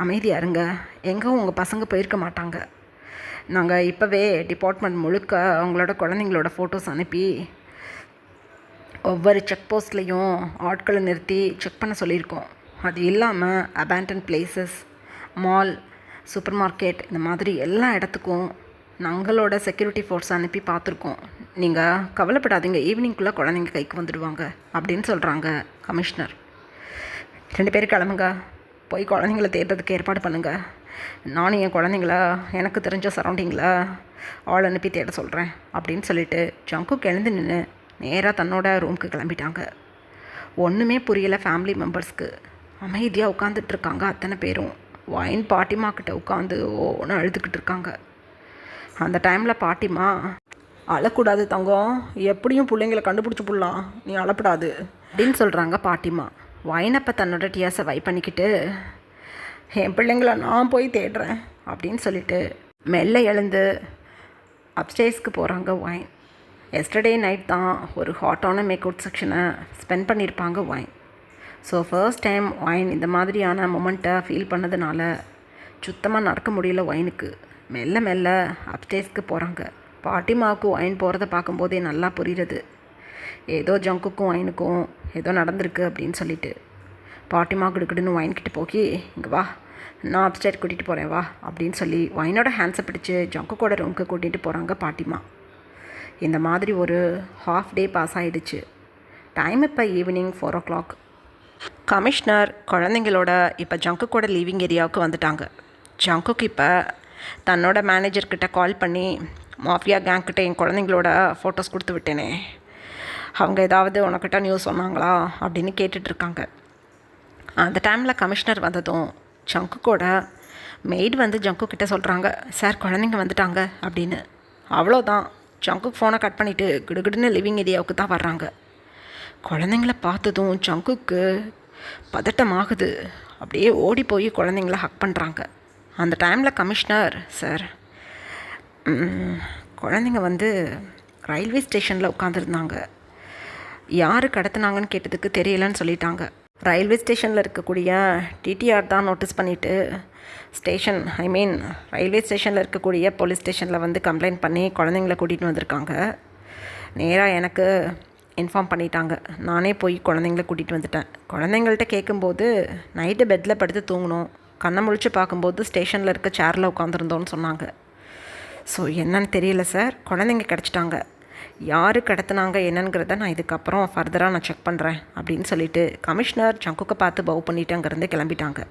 அமைதியாக இருங்க, எங்கே உங்கள் பசங்க போயிருக்க மாட்டாங்க. நாங்கள் இப்போவே டிபார்ட்மெண்ட் முழுக்க அவங்களோட குழந்தைங்களோட ஃபோட்டோஸ் அனுப்பி ஒவ்வொரு செக் போஸ்ட்லேயும் ஆட்களை நிறுத்தி செக் பண்ண சொல்லியிருக்கோம். அது இல்லாமல் abandon places, mall, super market, இந்த மாதிரி எல்லா இடத்துக்கும் நாங்களோட செக்யூரிட்டி ஃபோர்ஸ் அனுப்பி பார்த்துருக்கோம். நீங்கள் கவலைப்படாதீங்க, ஈவினிங்குள்ளே குழந்தைங்க கைக்கு வந்துடுவாங்க அப்படின்னு சொல்கிறாங்க கமிஷனர். 2 பேரும் கிளம்புங்க, போய் குழந்தைங்கள தேடுறதுக்கு ஏற்பாடு பண்ணுங்கள். நானும் என் குழந்தைங்கள எனக்கு தெரிஞ்ச சரௌண்டிங்கில் ஆள் அனுப்பி தேட சொல்கிறேன் அப்படின்னு சொல்லிட்டு ஜங்குக் எழுந்து நின்று நேராக தன்னோட ரூமுக்கு கிளம்பிட்டாங்க. ஒன்றுமே புரியலை ஃபேமிலி மெம்பர்ஸ்க்கு. அமைதியாக உட்காந்துட்ருக்காங்க அத்தனை பேரும். வைன் பாட்டிமா கிட்ட உட்காந்து ஓன்னு அழுதுகிட்டு இருக்காங்க. அந்த டைமில் பாட்டிமா, அழக்கூடாது தங்கம், எப்படியும் பிள்ளைங்களை கண்டுபிடிச்சி புடலாம், நீ அழப்படாது அப்படின்னு சொல்கிறாங்க பாட்டிமா. வைனப்போ தன்னோட டியாஸை வைப் பண்ணிக்கிட்டு, என் பிள்ளைங்கள நான் போய் தேடுறேன் அப்படின்னு சொல்லிட்டு மெல்ல எழுந்து அப்ஸ்டேர்ஸ்க்கு போகிறாங்க வைன். எஸ்டர்டே நைட் தான் ஒரு ஹாட்டான மேக் அவுட் செக்ஷனை ஸ்பெண்ட் பண்ணியிருப்பாங்க வைன். ஸோ ஃபர்ஸ்ட் டைம் வைன் இந்த மாதிரியான மொமெண்ட்டை ஃபீல் பண்ணதுனால சுத்தமாக நடக்க முடியல வைனுக்கு. மெல்ல மெல்ல அப்ஸ்டேர்ஸ்க்கு போகிறாங்க. பாட்டிமாவுக்கு வைன் போகிறத பார்க்கும்போதே நல்லா புரியுறது, ஏதோ ஜங்குக்கும் வைனுக்கும் ஏதோ நடந்திருக்கு அப்படின்னு சொல்லிட்டு. பாட்டிமா கிடுக்கிடுன்னு வைன்கிட்ட போய், இங்கே வா, நான் அப்ஸ்டேர் கூட்டிகிட்டு போகிறேன் வா அப்படின்னு சொல்லி வைனோட ஹேண்ட்ஸை பிடிச்சி ஜங்குக்கோட ரூமுக்கு கூட்டிகிட்டு போகிறாங்க பாட்டிமா. இந்த மாதிரி ஒரு ½ டே பாஸ் ஆகிடுச்சு. டைம் இப்போ ஈவினிங் 4 o'clock. கமிஷனர் குழந்தைங்களோட இப்போ ஜங்குக்கோட லிவிங் ஏரியாவுக்கு வந்துட்டாங்க. ஜங்குக் இப்போ தன்னோட மேனேஜர்கிட்ட கால் பண்ணி, மாஃபியா கேங்கிட்ட என் குழந்தைங்களோட ஃபோட்டோஸ் கொடுத்து விட்டேனே, அவங்க ஏதாவது உனக்கிட்ட நியூஸ் சொன்னாங்களா அப்படின்னு கேட்டுட்ருக்காங்க. அந்த டைமில் கமிஷனர் வந்ததும் ஜங்குக்கோட மெய்டு வந்து ஜங்குக் கிட்ட சொல்கிறாங்க, சார் குழந்தைங்க வந்துட்டாங்க அப்படின்னு. அவ்வளோதான், ஜங்குக் ஃபோனை கட் பண்ணிவிட்டு கிடுகிடுன்னு லிவிங் ஏரியாவுக்கு தான் வர்றாங்க. குழந்தைங்கள பார்த்ததும் ஜங்குக்கு பதட்டமாகுது. அப்படியே ஓடி போய் குழந்தைங்கள ஹக் பண்ணுறாங்க. அந்த டைமில் கமிஷனர், சார் குழந்தைங்க வந்து ரயில்வே ஸ்டேஷனில் உட்காந்துருந்தாங்க, யார் கடத்தினாங்கன்னு கேட்டதுக்கு தெரியலன்னு சொல்லிட்டாங்க. ரயில்வே ஸ்டேஷனில் இருக்கக்கூடிய டிடிஆர் தான் நோட்டீஸ் பண்ணிவிட்டு ரயில்வே ஸ்டேஷனில் இருக்கக்கூடிய போலீஸ் ஸ்டேஷனில் வந்து கம்ப்ளைண்ட் பண்ணி குழந்தைங்கள கூட்டிகிட்டு வந்திருக்காங்க. நேராக எனக்கு இன்ஃபார்ம் பண்ணிட்டாங்க. நானே போய் குழந்தைங்கள கூட்டிகிட்டு வந்துட்டேன். குழந்தைங்கள்ட்ட கேட்கும்போது நைட்டு பெட்டில் படுத்து தூங்கணும், கண்ணை முழிச்சு பார்க்கும்போது ஸ்டேஷனில் இருக்க சேரில் உட்காந்துருந்தோன்னு சொன்னாங்க. ஸோ என்னன்னு தெரியல சார், குழந்தைங்க கிடச்சிட்டாங்க. யார் கடத்தினாங்க என்னங்கிறத நான் இதுக்கப்புறம் ஃபர்தராக நான் செக் பண்ணுறேன் அப்படின்னு சொல்லிட்டு கமிஷனர் ஜங்குக்கை பார்த்து பவ் பண்ணிவிட்டு அங்கேருந்து கிளம்பிட்டாங்க.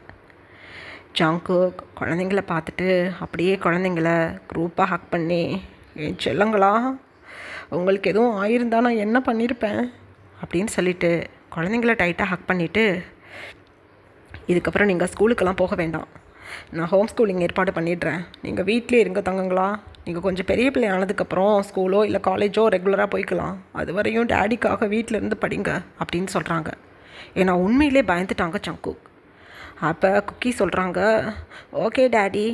ஜங்குக் குழந்தைங்கள பார்த்துட்டு அப்படியே குழந்தைங்கள குரூப்பாக ஹக் பண்ணி, என் செல்லங்களா, உங்களுக்கு எதுவும் ஆயிருந்தா நான் என்ன பண்ணியிருப்பேன் அப்படின்னு சொல்லிட்டு குழந்தைங்கள டைட்டாக ஹக் பண்ணிவிட்டு, இதுக்கப்புறம் நீங்கள் ஸ்கூலுக்கெல்லாம் போக வேண்டாம், நான் ஹோம் ஸ்கூலிங் ஏற்பாடு பண்ணிடுறேன், நீங்கள் வீட்டிலே இருங்க தங்கங்களா, நீங்கள் கொஞ்சம் பெரிய பிள்ளை ஆனதுக்கப்புறம் ஸ்கூலோ இல்லை காலேஜோ ரெகுலராக போய்க்கலாம், அது வரையும் டேடிக்காக வீட்டில் இருந்து படிங்க அப்படின்னு சொல்கிறாங்க. ஏன்னா உண்மையிலே பயந்துட்டாங்க ஜங்குக். அப்போ குக்கி சொல்கிறாங்க, ஓகே டேடி,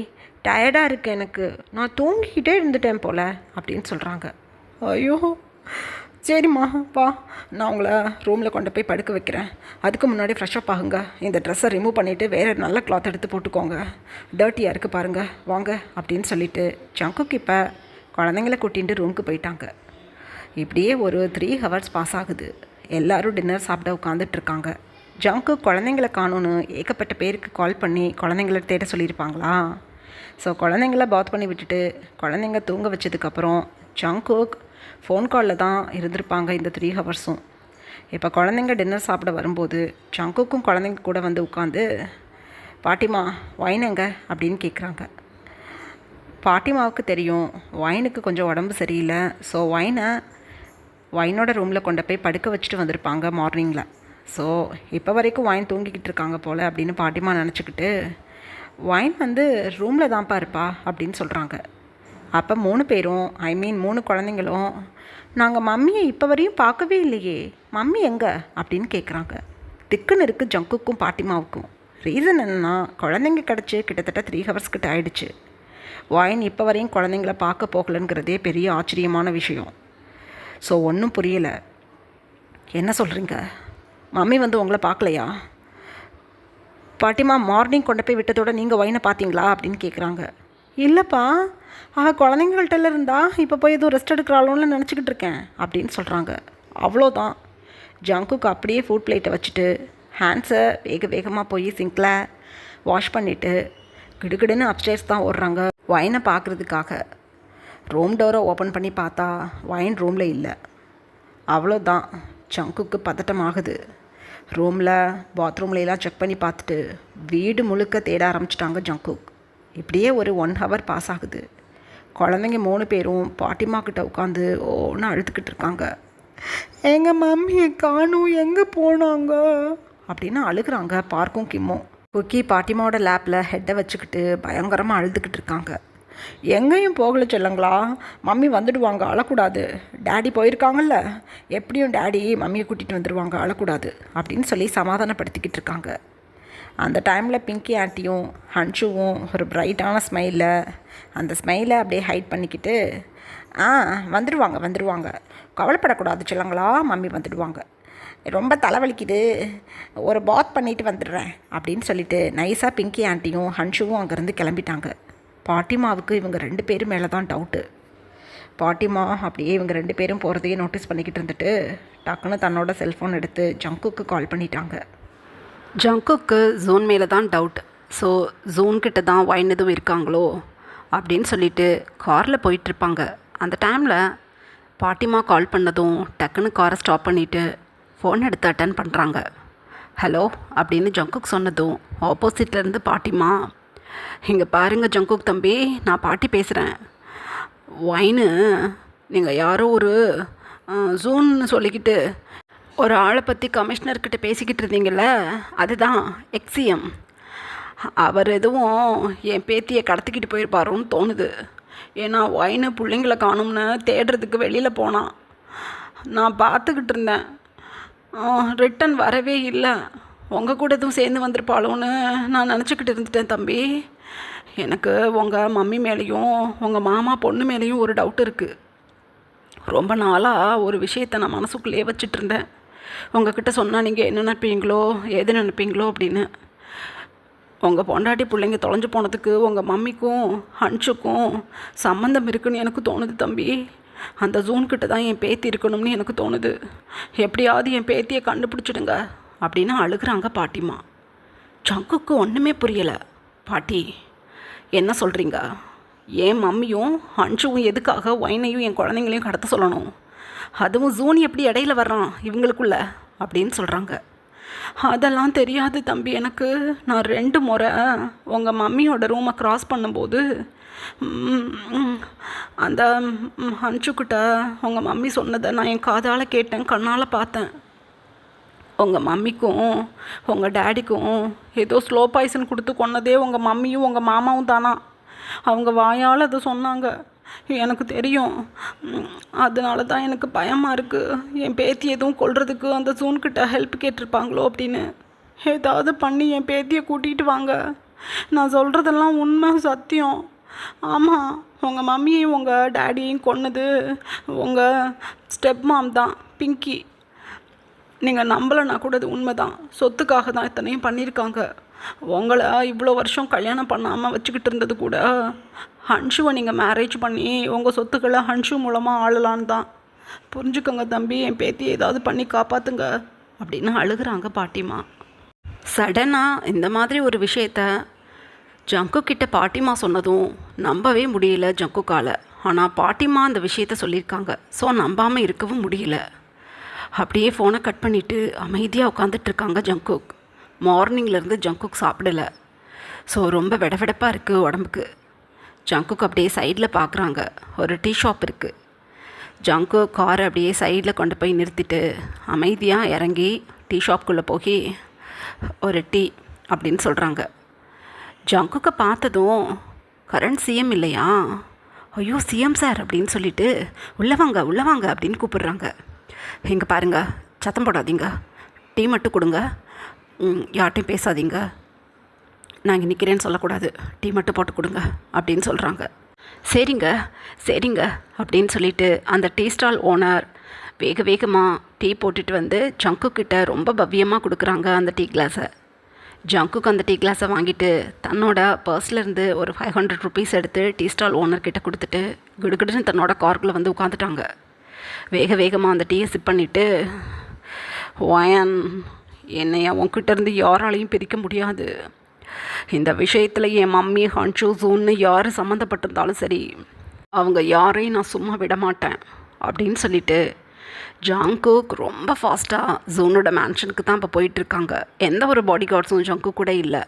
டயர்டாக இருக்குது எனக்கு, நான் தூங்கிக்கிட்டே இருந்துட்டேன் போல் அப்படின்னு சொல்கிறாங்க. ஐயோ சரிம்மா வா, நான் உங்களை ரூமில் கொண்டு போய் படுக்க வைக்கிறேன், அதுக்கு முன்னாடி ஃப்ரெஷ்அப் ஆகுங்க, இந்த ட்ரெஸ்ஸை ரிமூவ் பண்ணிவிட்டு வேறு நல்ல கிளாத் எடுத்து போட்டுக்கோங்க, டர்ட்டியாக இருக்குது பாருங்கள் வாங்க அப்படின்னு சொல்லிவிட்டு ஜங்குக் இப்போ குழந்தைங்கள கூட்டிகிட்டு ரூமுக்கு போயிட்டாங்க. இப்படியே ஒரு 3 hours பாஸ் ஆகுது. எல்லோரும் டின்னர் சாப்பிட உட்காந்துட்ருக்காங்க. ஜங்குக் குழந்தைங்கள காணோன்னு ஏகப்பட்ட பேருக்கு கால் பண்ணி குழந்தைங்கள தேட சொல்லியிருப்பாங்களா. ஸோ குழந்தைங்கள பாத் பண்ணி விட்டுட்டு குழந்தைங்க தூங்க வச்சதுக்கப்புறம் ஜங்குக் ஃபோன் காலில் தான் இருந்திருப்பாங்க இந்த 3 ஹவர்ஸும். இப்போ குழந்தைங்க டின்னர் சாப்பிட வரும்போது ஜங்குக்கும் குழந்தைங்க கூட வந்து உட்காந்து, பாட்டிமா ஒயின் எங்க அப்படின்னு கேட்குறாங்க. பாட்டிமாவுக்கு தெரியும் ஒயினுக்கு கொஞ்சம் உடம்பு சரியில்லை. ஸோ ஒயினோட ரூமில் கொண்டு போய் படுக்க வச்சுட்டு வந்திருப்பாங்க மார்னிங்கில். ஸோ இப்போ வரைக்கும் ஒயின் தூங்கிக்கிட்டு இருக்காங்க போல் அப்படின்னு பாட்டிமா நினச்சிக்கிட்டு, ஒயின் வந்து ரூமில் தான்ப்பா இருப்பா அப்படின்னு சொல்கிறாங்க. அப்போ 3 பேரும், 3 குழந்தைங்களும், நாங்கள் மம்மியை இப்போ வரையும் பார்க்கவே இல்லையே, மம்மி எங்கே அப்படின்னு கேட்குறாங்க. திக்குன்னு இருக்குது ஜங்குக்கும் பாட்டிமாவுக்கும். ரீசன் என்னென்னா, குழந்தைங்க கிடச்சி கிட்டத்தட்ட 3 ஹவர்ஸ் கிட்ட ஆயிடுச்சு. ஒயின் இப்போ வரையும் குழந்தைங்கள பார்க்க போகலங்கிறதே பெரிய ஆச்சரியமான விஷயம். ஸோ ஒன்றும் புரியலை. என்ன சொல்கிறீங்க, மம்மி வந்து உங்களை பார்க்கலையா? பாட்டிமா மார்னிங் கொண்டு போய் விட்டதோட நீங்கள் ஒயினை பார்த்தீங்களா அப்படின்னு கேட்குறாங்க. இல்லைப்பா, குழந்தைங்கள்ட்ட இருந்தா இப்போ போய் எதுவும் ரெஸ்ட் எடுக்கிறாளோன்னு நினச்சிக்கிட்டு இருக்கேன் அப்படின்னு சொல்கிறாங்க. அவ்வளோதான். ஜங்குக்கு அப்படியே ஃபுட் பிளேட்டை வச்சுட்டு ஹேண்ட்ஸை வேகமாக போய் சிங்கில் வாஷ் பண்ணிவிட்டு கிடுகிடுன்னு அப்ஸ்டேர்ஸ் தான் ஓடுறாங்க ஒயினை பார்க்குறதுக்காக. ரூம் டோரை ஓப்பன் பண்ணி பார்த்தா ஒயின் ரூமில் இல்லை. அவ்வளோதான். ஜங்குக்கு பதட்டமாகுது. ரூமில் பாத்ரூம்லாம் செக் பண்ணி பார்த்துட்டு வீடு முழுக்க தேட ஆரம்பிச்சிட்டாங்க ஜங்குக். இப்படியே ஒரு 1 ஹவர் பாஸ் ஆகுது. குழந்தைங்க 3 பேரும் பாட்டிமா கிட்ட உட்காந்து ஒன்று அழுதுகிட்டு இருக்காங்க. எங்கள் மம்மியை காணும், எங்கே போனாங்க அப்படின்னு அழுகிறாங்க பார்க்கும் கிம்மும். குக்கி பாட்டிமாவோட லேப்பில் ஹெட்டை வச்சுக்கிட்டு பயங்கரமாக அழுதுகிட்டு இருக்காங்க. எங்கேயும் போகலை செல்லுங்களா, மம்மி வந்துடுவாங்க, அழக்கூடாது. டேடி போயிருக்காங்கல்ல, எப்படியும் டேடி மம்மியை கூட்டிகிட்டு வந்துடுவாங்க, அழக்கூடாது அப்படின்னு சொல்லி சமாதானப்படுத்திக்கிட்டு இருக்காங்க. அந்த டைமில் பிங்கி ஆண்டியும் ஹன்ஷுவும் ஒரு பிரைட்டான ஸ்மைலில் அந்த ஸ்மைலை அப்படியே ஹைட் பண்ணிக்கிட்டு, வந்துடுவாங்க, கவலைப்படக்கூடாது செல்லுங்களா, மம்மி வந்துடுவாங்க, ரொம்ப தலைவலிக்குது, ஒரு பாத் பண்ணிட்டு வந்துடுறேன் அப்படின்னு சொல்லிட்டு நைஸாக பிங்கி ஆண்டியும் ஹன்ஷுவும் அங்கேருந்து கிளம்பிட்டாங்க. பாட்டிமாவுக்கு இவங்க 2 பேரும் மேலே தான் டவுட்டு. பாட்டிமா அப்படியே இவங்க 2 பேரும் போகிறதையே நோட்டீஸ் பண்ணிக்கிட்டு இருந்துட்டு டக்குன்னு தன்னோட செல்ஃபோன் எடுத்து ஜங்குக்கு கால் பண்ணிட்டாங்க. ஜங்குக்கு ஜூன் மேலே தான் டவுட். ஸோ ஜூன்கிட்ட தான் ஒயின் எதுவும் இருக்காங்களோ அப்படின்னு சொல்லிட்டு காரில் போயிட்டுருப்பாங்க. அந்த டைமில் பாட்டிமா கால் பண்ணதும் டக்குன்னு காரை ஸ்டாப் பண்ணிவிட்டு ஃபோன் எடுத்து அட்டன் பண்ணுறாங்க. ஹலோ அப்படின்னு ஜங்குக் சொன்னதும் ஆப்போசிட்லேருந்து பாட்டிமா, இங்கே பாருங்கள் ஜங்குக் தம்பி, நான் பாட்டி பேசுகிறேன். ஒயின்னு நீங்கள் யாரோ ஒரு ஜூன்னு சொல்லிக்கிட்டு ஒரு ஆளை பற்றி கமிஷனர்கிட்ட பேசிக்கிட்டு இருந்தீங்கள்ல, அதுதான் எக்ஸிஎம். அவர் எதுவும் என் பேத்தியை கடத்திக்கிட்டு போயிருப்பாரோன்னு தோணுது. ஏன்னா ஒயின்னு பிள்ளைங்கள காணும்னு தேடுறதுக்கு வெளியில் போனான். நான் பார்த்துக்கிட்டு இருந்தேன், ரிட்டன் வரவே இல்லை. உங்கள் கூட எதுவும் சேர்ந்து வந்திருப்பாளோன்னு நான் நினச்சிக்கிட்டு இருந்துட்டேன் தம்பி. எனக்கு உங்கள் மம்மி மேலேயும் உங்கள் மாமா பொண்ணு மேலேயும் ஒரு டவுட் இருக்குது. ரொம்ப நாளாக ஒரு விஷயத்தை நான் மனசுக்குள்ளேயே வச்சுட்டு இருந்தேன். உங்ககிட்ட சொன்னால் நீங்கள் என்ன நினைப்பீங்களோ எது நினைப்பீங்களோ அப்படின்னு. உங்கள் பொண்டாட்டி பிள்ளைங்க தொலைஞ்சு போனதுக்கு உங்கள் மம்மிக்கும் ஹன்ஷுக்கும் சம்மந்தம் இருக்குன்னு எனக்கு தோணுது தம்பி. அந்த ஜூன்கிட்ட தான் என் பேத்தி இருக்கணும்னு எனக்கு தோணுது. எப்படியாவது என் பேத்தியை கண்டுபிடிச்சிடுங்க அப்படின்னு அழுகிறாங்க பாட்டிமா. ஜங்குக்கு ஒன்றுமே புரியலை. பாட்டி என்ன சொல்கிறீங்க? என் மம்மியும் ஹன்ஷுவும் எதுக்காக ஒயினையும் என் குழந்தைங்களையும் கடத்த சொல்லணும்? அதுவும் ஜூன் எப்படி இடையில வர்றான் இவங்களுக்குள்ள அப்படின்னு சொல்கிறாங்க. அதெல்லாம் தெரியாது தம்பி எனக்கு. நான் 2 முறை உங்கள் மம்மியோட ரூமை க்ராஸ் பண்ணும்போது அந்த ஹன்ஷுக்கிட்ட உங்கள் மம்மி சொன்னதை நான் என் காதால் கேட்டேன், கண்ணால் பார்த்தேன். உங்கள் மம்மிக்கும் உங்கள் டேடிக்கும் ஏதோ ஸ்லோ பாய்சன் கொடுத்து கொன்னதே உங்கள் மம்மியும் உங்கள் மாமாவும் தானா. அவங்க வாயால் அதை சொன்னாங்க. எனக்கு தெரியும். அதனால தான் எனக்கு பயமாக இருக்குது. என் பேத்தி எதுவும் கொல்றதுக்கு அந்த ஜூன்கிட்ட ஹெல்ப் கேட்டிருப்பாங்களோ அப்படின்னு. ஏதாவது பண்ணி என் பேத்தியை கூட்டிகிட்டு வாங்க. நான் சொல்கிறதெல்லாம் உண்மை, சத்தியம். ஆமாம், உங்கள் மம்மியையும் உங்கள் டேடியையும் கொன்னது உங்கள் ஸ்டெப் மாம் தான், பிங்கி. நீங்கள் நம்பலைன்னா கூட அது உண்மை தான். சொத்துக்காக தான் இத்தனையும் பண்ணியிருக்காங்க. உங்களை இவ்வளோ வருஷம் கல்யாணம் பண்ணாமல் வச்சுக்கிட்டு இருந்தது கூட ஹன்ஷுவை நீங்கள் மேரேஜ் பண்ணி உங்கள் சொத்துக்களை ஹன்ஷு மூலமாக ஆளலான்னு தான். புரிஞ்சுக்கோங்க தம்பி, என் பேத்தியை ஏதாவது பண்ணி காப்பாற்றுங்க அப்படின்னு அழுகிறாங்க பாட்டிமா. சடனாக இந்த மாதிரி ஒரு விஷயத்த ஜங்கு கிட்ட பாட்டிமா சொன்னதும் நம்பவே முடியல ஜங்குக்கால். ஆனால் பாட்டிமா அந்த விஷயத்த சொல்லியிருக்காங்க. ஸோ நம்பாமல் இருக்கவும் முடியல. அப்படியே ஃபோனை கட் பண்ணிவிட்டு அமைதியாக உட்காந்துட்ருக்காங்க ஜங்குக். மார்னிங்லேருந்து ஜங்குக் சாப்பிடலை. ஸோ ரொம்ப வெடவெடப்பாக இருக்குது உடம்புக்கு. ஜங்குக் அப்படியே சைடில் பார்க்குறாங்க. ஒரு டீ ஷாப் இருக்குது. ஜங்குக் காரை அப்படியே சைடில் கொண்டு போய் நிறுத்திட்டு அமைதியாக இறங்கி டீ ஷாப்புக்குள்ளே போய் ஒரு டீ அப்படின்னு சொல்கிறாங்க. ஜங்குக்கை பார்த்ததும் கரண்ட் சிஎம் இல்லையா, ஐயோ சிஎம் சார் அப்படின்னு சொல்லிட்டு உள்ளே வாங்க அப்படின்னு கூப்பிடுறாங்க. இங்கே பாருங்க, சத்தம் போடாதீங்க, டீ மட்டும் கொடுங்க, யார்ட்டையும் பேசாதீங்க, நான் இங்கே நிற்கிறேன்னு சொல்லக்கூடாது, டீ மட்டும் போட்டு கொடுங்க அப்படின்னு சொல்கிறாங்க. சரிங்க அப்படின்னு சொல்லிட்டு அந்த டீ ஸ்டால் ஓனர் வேகமாக டீ போட்டுட்டு வந்து ஜங்குக்கிட்ட ரொம்ப பவ்யமாக கொடுக்குறாங்க அந்த டீ கிளாஸை. ஜங்குக்கு அந்த டீ கிளாஸை வாங்கிட்டு தன்னோட பர்ஸ்லேருந்து ஒரு 500 ருபீஸ் எடுத்து டீ ஸ்டால் ஓனர்கிட்ட கொடுத்துட்டு கிடுகிடுன்னு தன்னோட கார்கில் வந்து உட்காந்துட்டாங்க. வேகமாக அந்த டீயை சிப் பண்ணிவிட்டு, ஒயன் என்னையா உன்கிட்ட இருந்து யாராலையும் பிரிக்க முடியாது. இந்த விஷயத்தில் என் மம்மி ஹன்ஷு ஜூன்னு யார் சம்மந்தப்பட்டிருந்தாலும் சரி, அவங்க யாரையும் நான் சும்மா விட மாட்டேன் அப்படின்னு சொல்லிட்டு ஜங்குக் ரொம்ப ஃபாஸ்ட்டாக ஜூனோட மேன்ஷனுக்கு தான் இப்போ போயிட்டுருக்காங்க. எந்த ஒரு பாடி கார்ட்ஸும் ஜங்குக் கூட இல்லை,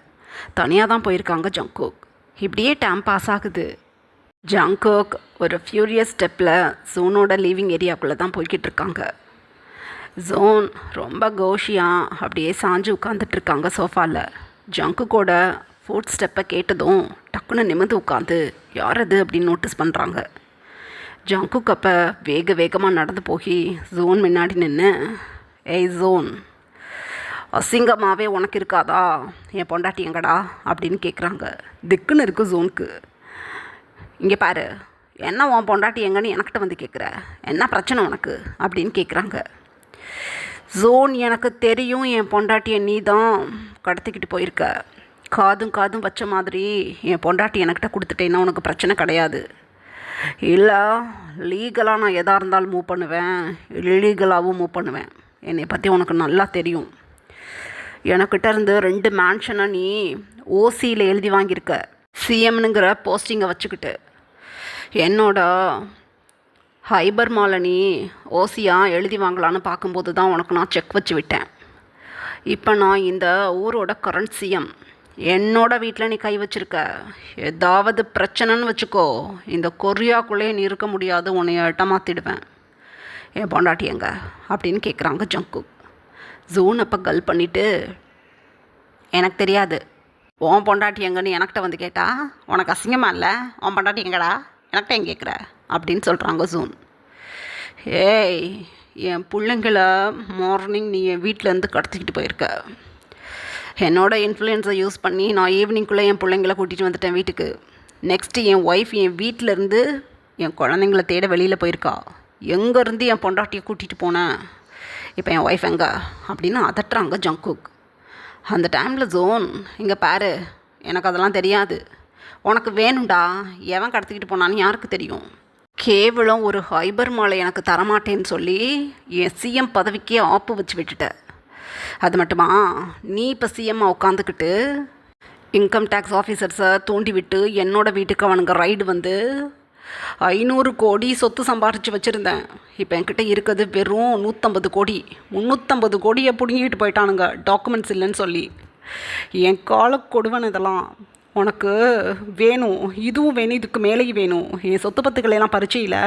தனியாக தான் போயிருக்காங்க ஜங்குக். இப்படியே டைம் பாஸ் ஆகுது. ஜங்குக் ஒரு ஃபியூரியஸ் ஸ்டெப்பில் ஜூனோட லிவிங் ஏரியாவுக்குள்ளே தான் போய்கிட்டு இருக்காங்க. ஜோன் ரொம்ப கோஷியாக அப்படியே சாஞ்சு உட்காந்துட்ருக்காங்க சோஃபாவில். ஜங்குக்கோட ஃபுட் ஸ்டெப்பை கேட்டதும் டக்குன்னு நிமிர்ந்து உட்காந்து யார் அது அப்படின்னு நோட்டீஸ் பண்ணுறாங்க. ஜங்குக் அப்போ வேகமாக நடந்து போய் ஜோன் முன்னாடி நின்று, ஏய் ஜோன், அசிங்கமாகவே உனக்கு இருக்காதா, என் பொண்டாட்டி எங்கடா அப்படின்னு கேட்குறாங்க. திக்குன்னு இருக்குது ஜோனுக்கு. இங்கே பாரு, என்ன உன் பொண்டாட்டி எங்கன்னு எனக்கிட்ட வந்து கேட்குற, என்ன பிரச்சனை உனக்கு அப்படின்னு கேட்குறாங்க. ஜோன், எனக்கு தெரியும் என் பொண்டாட்டியை நீ தான் கடத்திக்கிட்டு போயிருக்க. காதும் வச்ச மாதிரி என் பொண்டாட்டி எனக்கிட்ட கொடுத்துட்டேன்னா உனக்கு பிரச்சனை கிடையாது. இல்லை, லீகலாக நான் எதாக இருந்தாலும் மூவ் பண்ணுவேன், இல்லீகலாகவும் மூவ் பண்ணுவேன். என்னை பற்றி உனக்கு நல்லா தெரியும். எனக்கிட்ட இருந்து 2 மேன்ஷனை நீ ஓசியில் எழுதி வாங்கியிருக்க, சிஎம்னுங்கிற போஸ்டிங்கை வச்சுக்கிட்டு. என்னோட ஹைபர் மாலை நீ ஓசியாக எழுதி வாங்கலான்னு பார்க்கும்போது தான் உனக்கு நான் செக் வச்சு விட்டேன். இப்போ நான் இந்த ஊரோட கரண்ட் சிஎம். என்னோட வீட்டில் நீ கை வச்சிருக்க, ஏதாவது பிரச்சனைன்னு வச்சுக்கோ, இந்த கொரியாக்குள்ளேயே நீ இருக்க முடியாது, உன்னைய இடமாற்றிடுவேன். என் பொண்டாட்டி எங்க அப்படின்னு கேட்குறாங்க ஜங்குக். ஜூன் அப்போ கல் பண்ணிவிட்டு, எனக்கு தெரியாது, உன் பொண்டாட்டி எங்கன்னு எனக்கிட்ட வந்து கேட்டா உனக்கு அசிங்கமாக இல்லை, உன் பொண்டாட்டி எங்கடா எனக்கிட்ட எங்கே கேட்குற அப்படின்னு சொல்கிறாங்க ஜூன். ஏய், என் பிள்ளைங்களை மார்னிங் நீ என் வீட்டிலேருந்து கடத்திக்கிட்டு போயிருக்க. என்னோட இன்ஃப்ளூயன்ஸை யூஸ் பண்ணி நான் ஈவினிங்குள்ளே என் பிள்ளைங்களை கூட்டிகிட்டு வந்துட்டேன் வீட்டுக்கு. நெக்ஸ்ட்டு என் ஒய்ஃப் என் வீட்டிலேருந்து என் குழந்தைங்கள தேட வெளியில் போயிருக்கா. எங்கேருந்து என் பொண்டாட்டியை கூட்டிகிட்டு போனேன், இப்போ என் ஒய்ஃப் எங்கே அப்படின்னு அதட்டுறாங்க ஜங்குக். அந்த டைமில் ஜோன், இங்கே பாரு, எனக்கு அதெல்லாம் தெரியாது, உனக்கு வேணும்டா, எவன் கடத்திக்கிட்டு போனான்னு யாருக்கு தெரியும். கேவலம் ஒரு ஹைபர் மாலை எனக்கு தரமாட்டேன்னு சொல்லி என் சிஎம் பதவிக்கே ஆப்பு வச்சு விட்டுட்ட. அது மட்டுமா, நீ இப்போ சிஎம்மாக உட்காந்துக்கிட்டு இன்கம் டேக்ஸ் ஆஃபீஸர்ஸை தூண்டி விட்டு என்னோடய வீட்டுக்கு அவனுங்க ரைடு வந்து 500 கோடி சொத்து சம்பாரித்து வச்சுருந்தேன். இப்போ என்கிட்ட இருக்கிறது வெறும் 150 கோடி. 350 கோடியை பிடுங்கிட்டு போயிட்டானுங்க டாக்குமெண்ட்ஸ் இல்லைன்னு சொல்லி. என் கால கொடுவன் இதெல்லாம். உனக்கு வேணும், இதுவும் வேணும், இதுக்கு மேலேயும் வேணும். என் சொத்து பத்துக்களையெல்லாம் பறிச்சையில்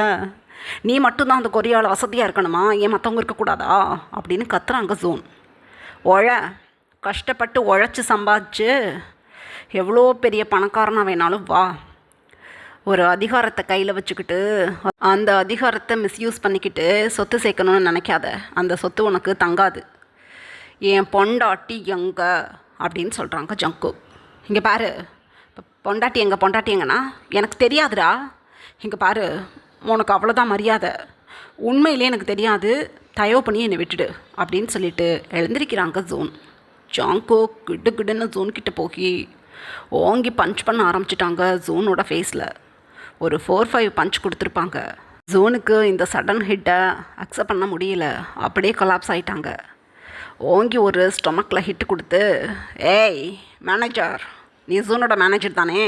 நீ மட்டும்தான் அந்த கொரியாவில் வசதியாக இருக்கணுமா, ஏன் மற்றவங்க இருக்கக்கூடாதா அப்படின்னு கத்துறாங்க ஜோன். கஷ்டப்பட்டு உழைச்சி சம்பாதிச்சு எவ்வளோ பெரிய பணக்காரனாக வேணாலும் வா. ஒரு அதிகாரத்தை கையில் வச்சுக்கிட்டு அந்த அதிகாரத்தை மிஸ்யூஸ் பண்ணிக்கிட்டு சொத்து சேர்க்கணும்னு நினைக்காத, அந்த சொத்து உனக்கு தங்காது. என் பொண்டாட்டி எங்க அப்படின்னு சொல்கிறாங்க ஜங்குக். இங்கே பாரு, பொண்டாட்டி எங்கன்னா எனக்கு தெரியாதுடா. இங்கே பாரு, உனக்கு அவ்வளோதான் மரியாதை. உண்மையிலே எனக்கு தெரியாது, தயவு பண்ணி என்னை விட்டுடு அப்படின்னு சொல்லிட்டு எழுந்திருக்கிறாங்க ஜோன். ஜங்குக் கிடுன்னு ஜோன்கிட்ட போய் ஓங்கி பஞ்ச் பண்ண ஆரம்பிச்சிட்டாங்க ஜோனோட ஃபேஸில். ஒரு 4-5 பஞ்ச் கொடுத்துருப்பாங்க. ஜோனுக்கு இந்த சடன் ஹிட்டை அக்செப்ட் பண்ண முடியல, அப்படியே கொலாப்ஸ் ஆகிட்டாங்க. ஓங்கி ஒரு ஸ்டொமக்கில் ஹிட்டு கொடுத்து, ஏய் மேனேஜர், நீ ஜூனோட மேனேஜர் தானே?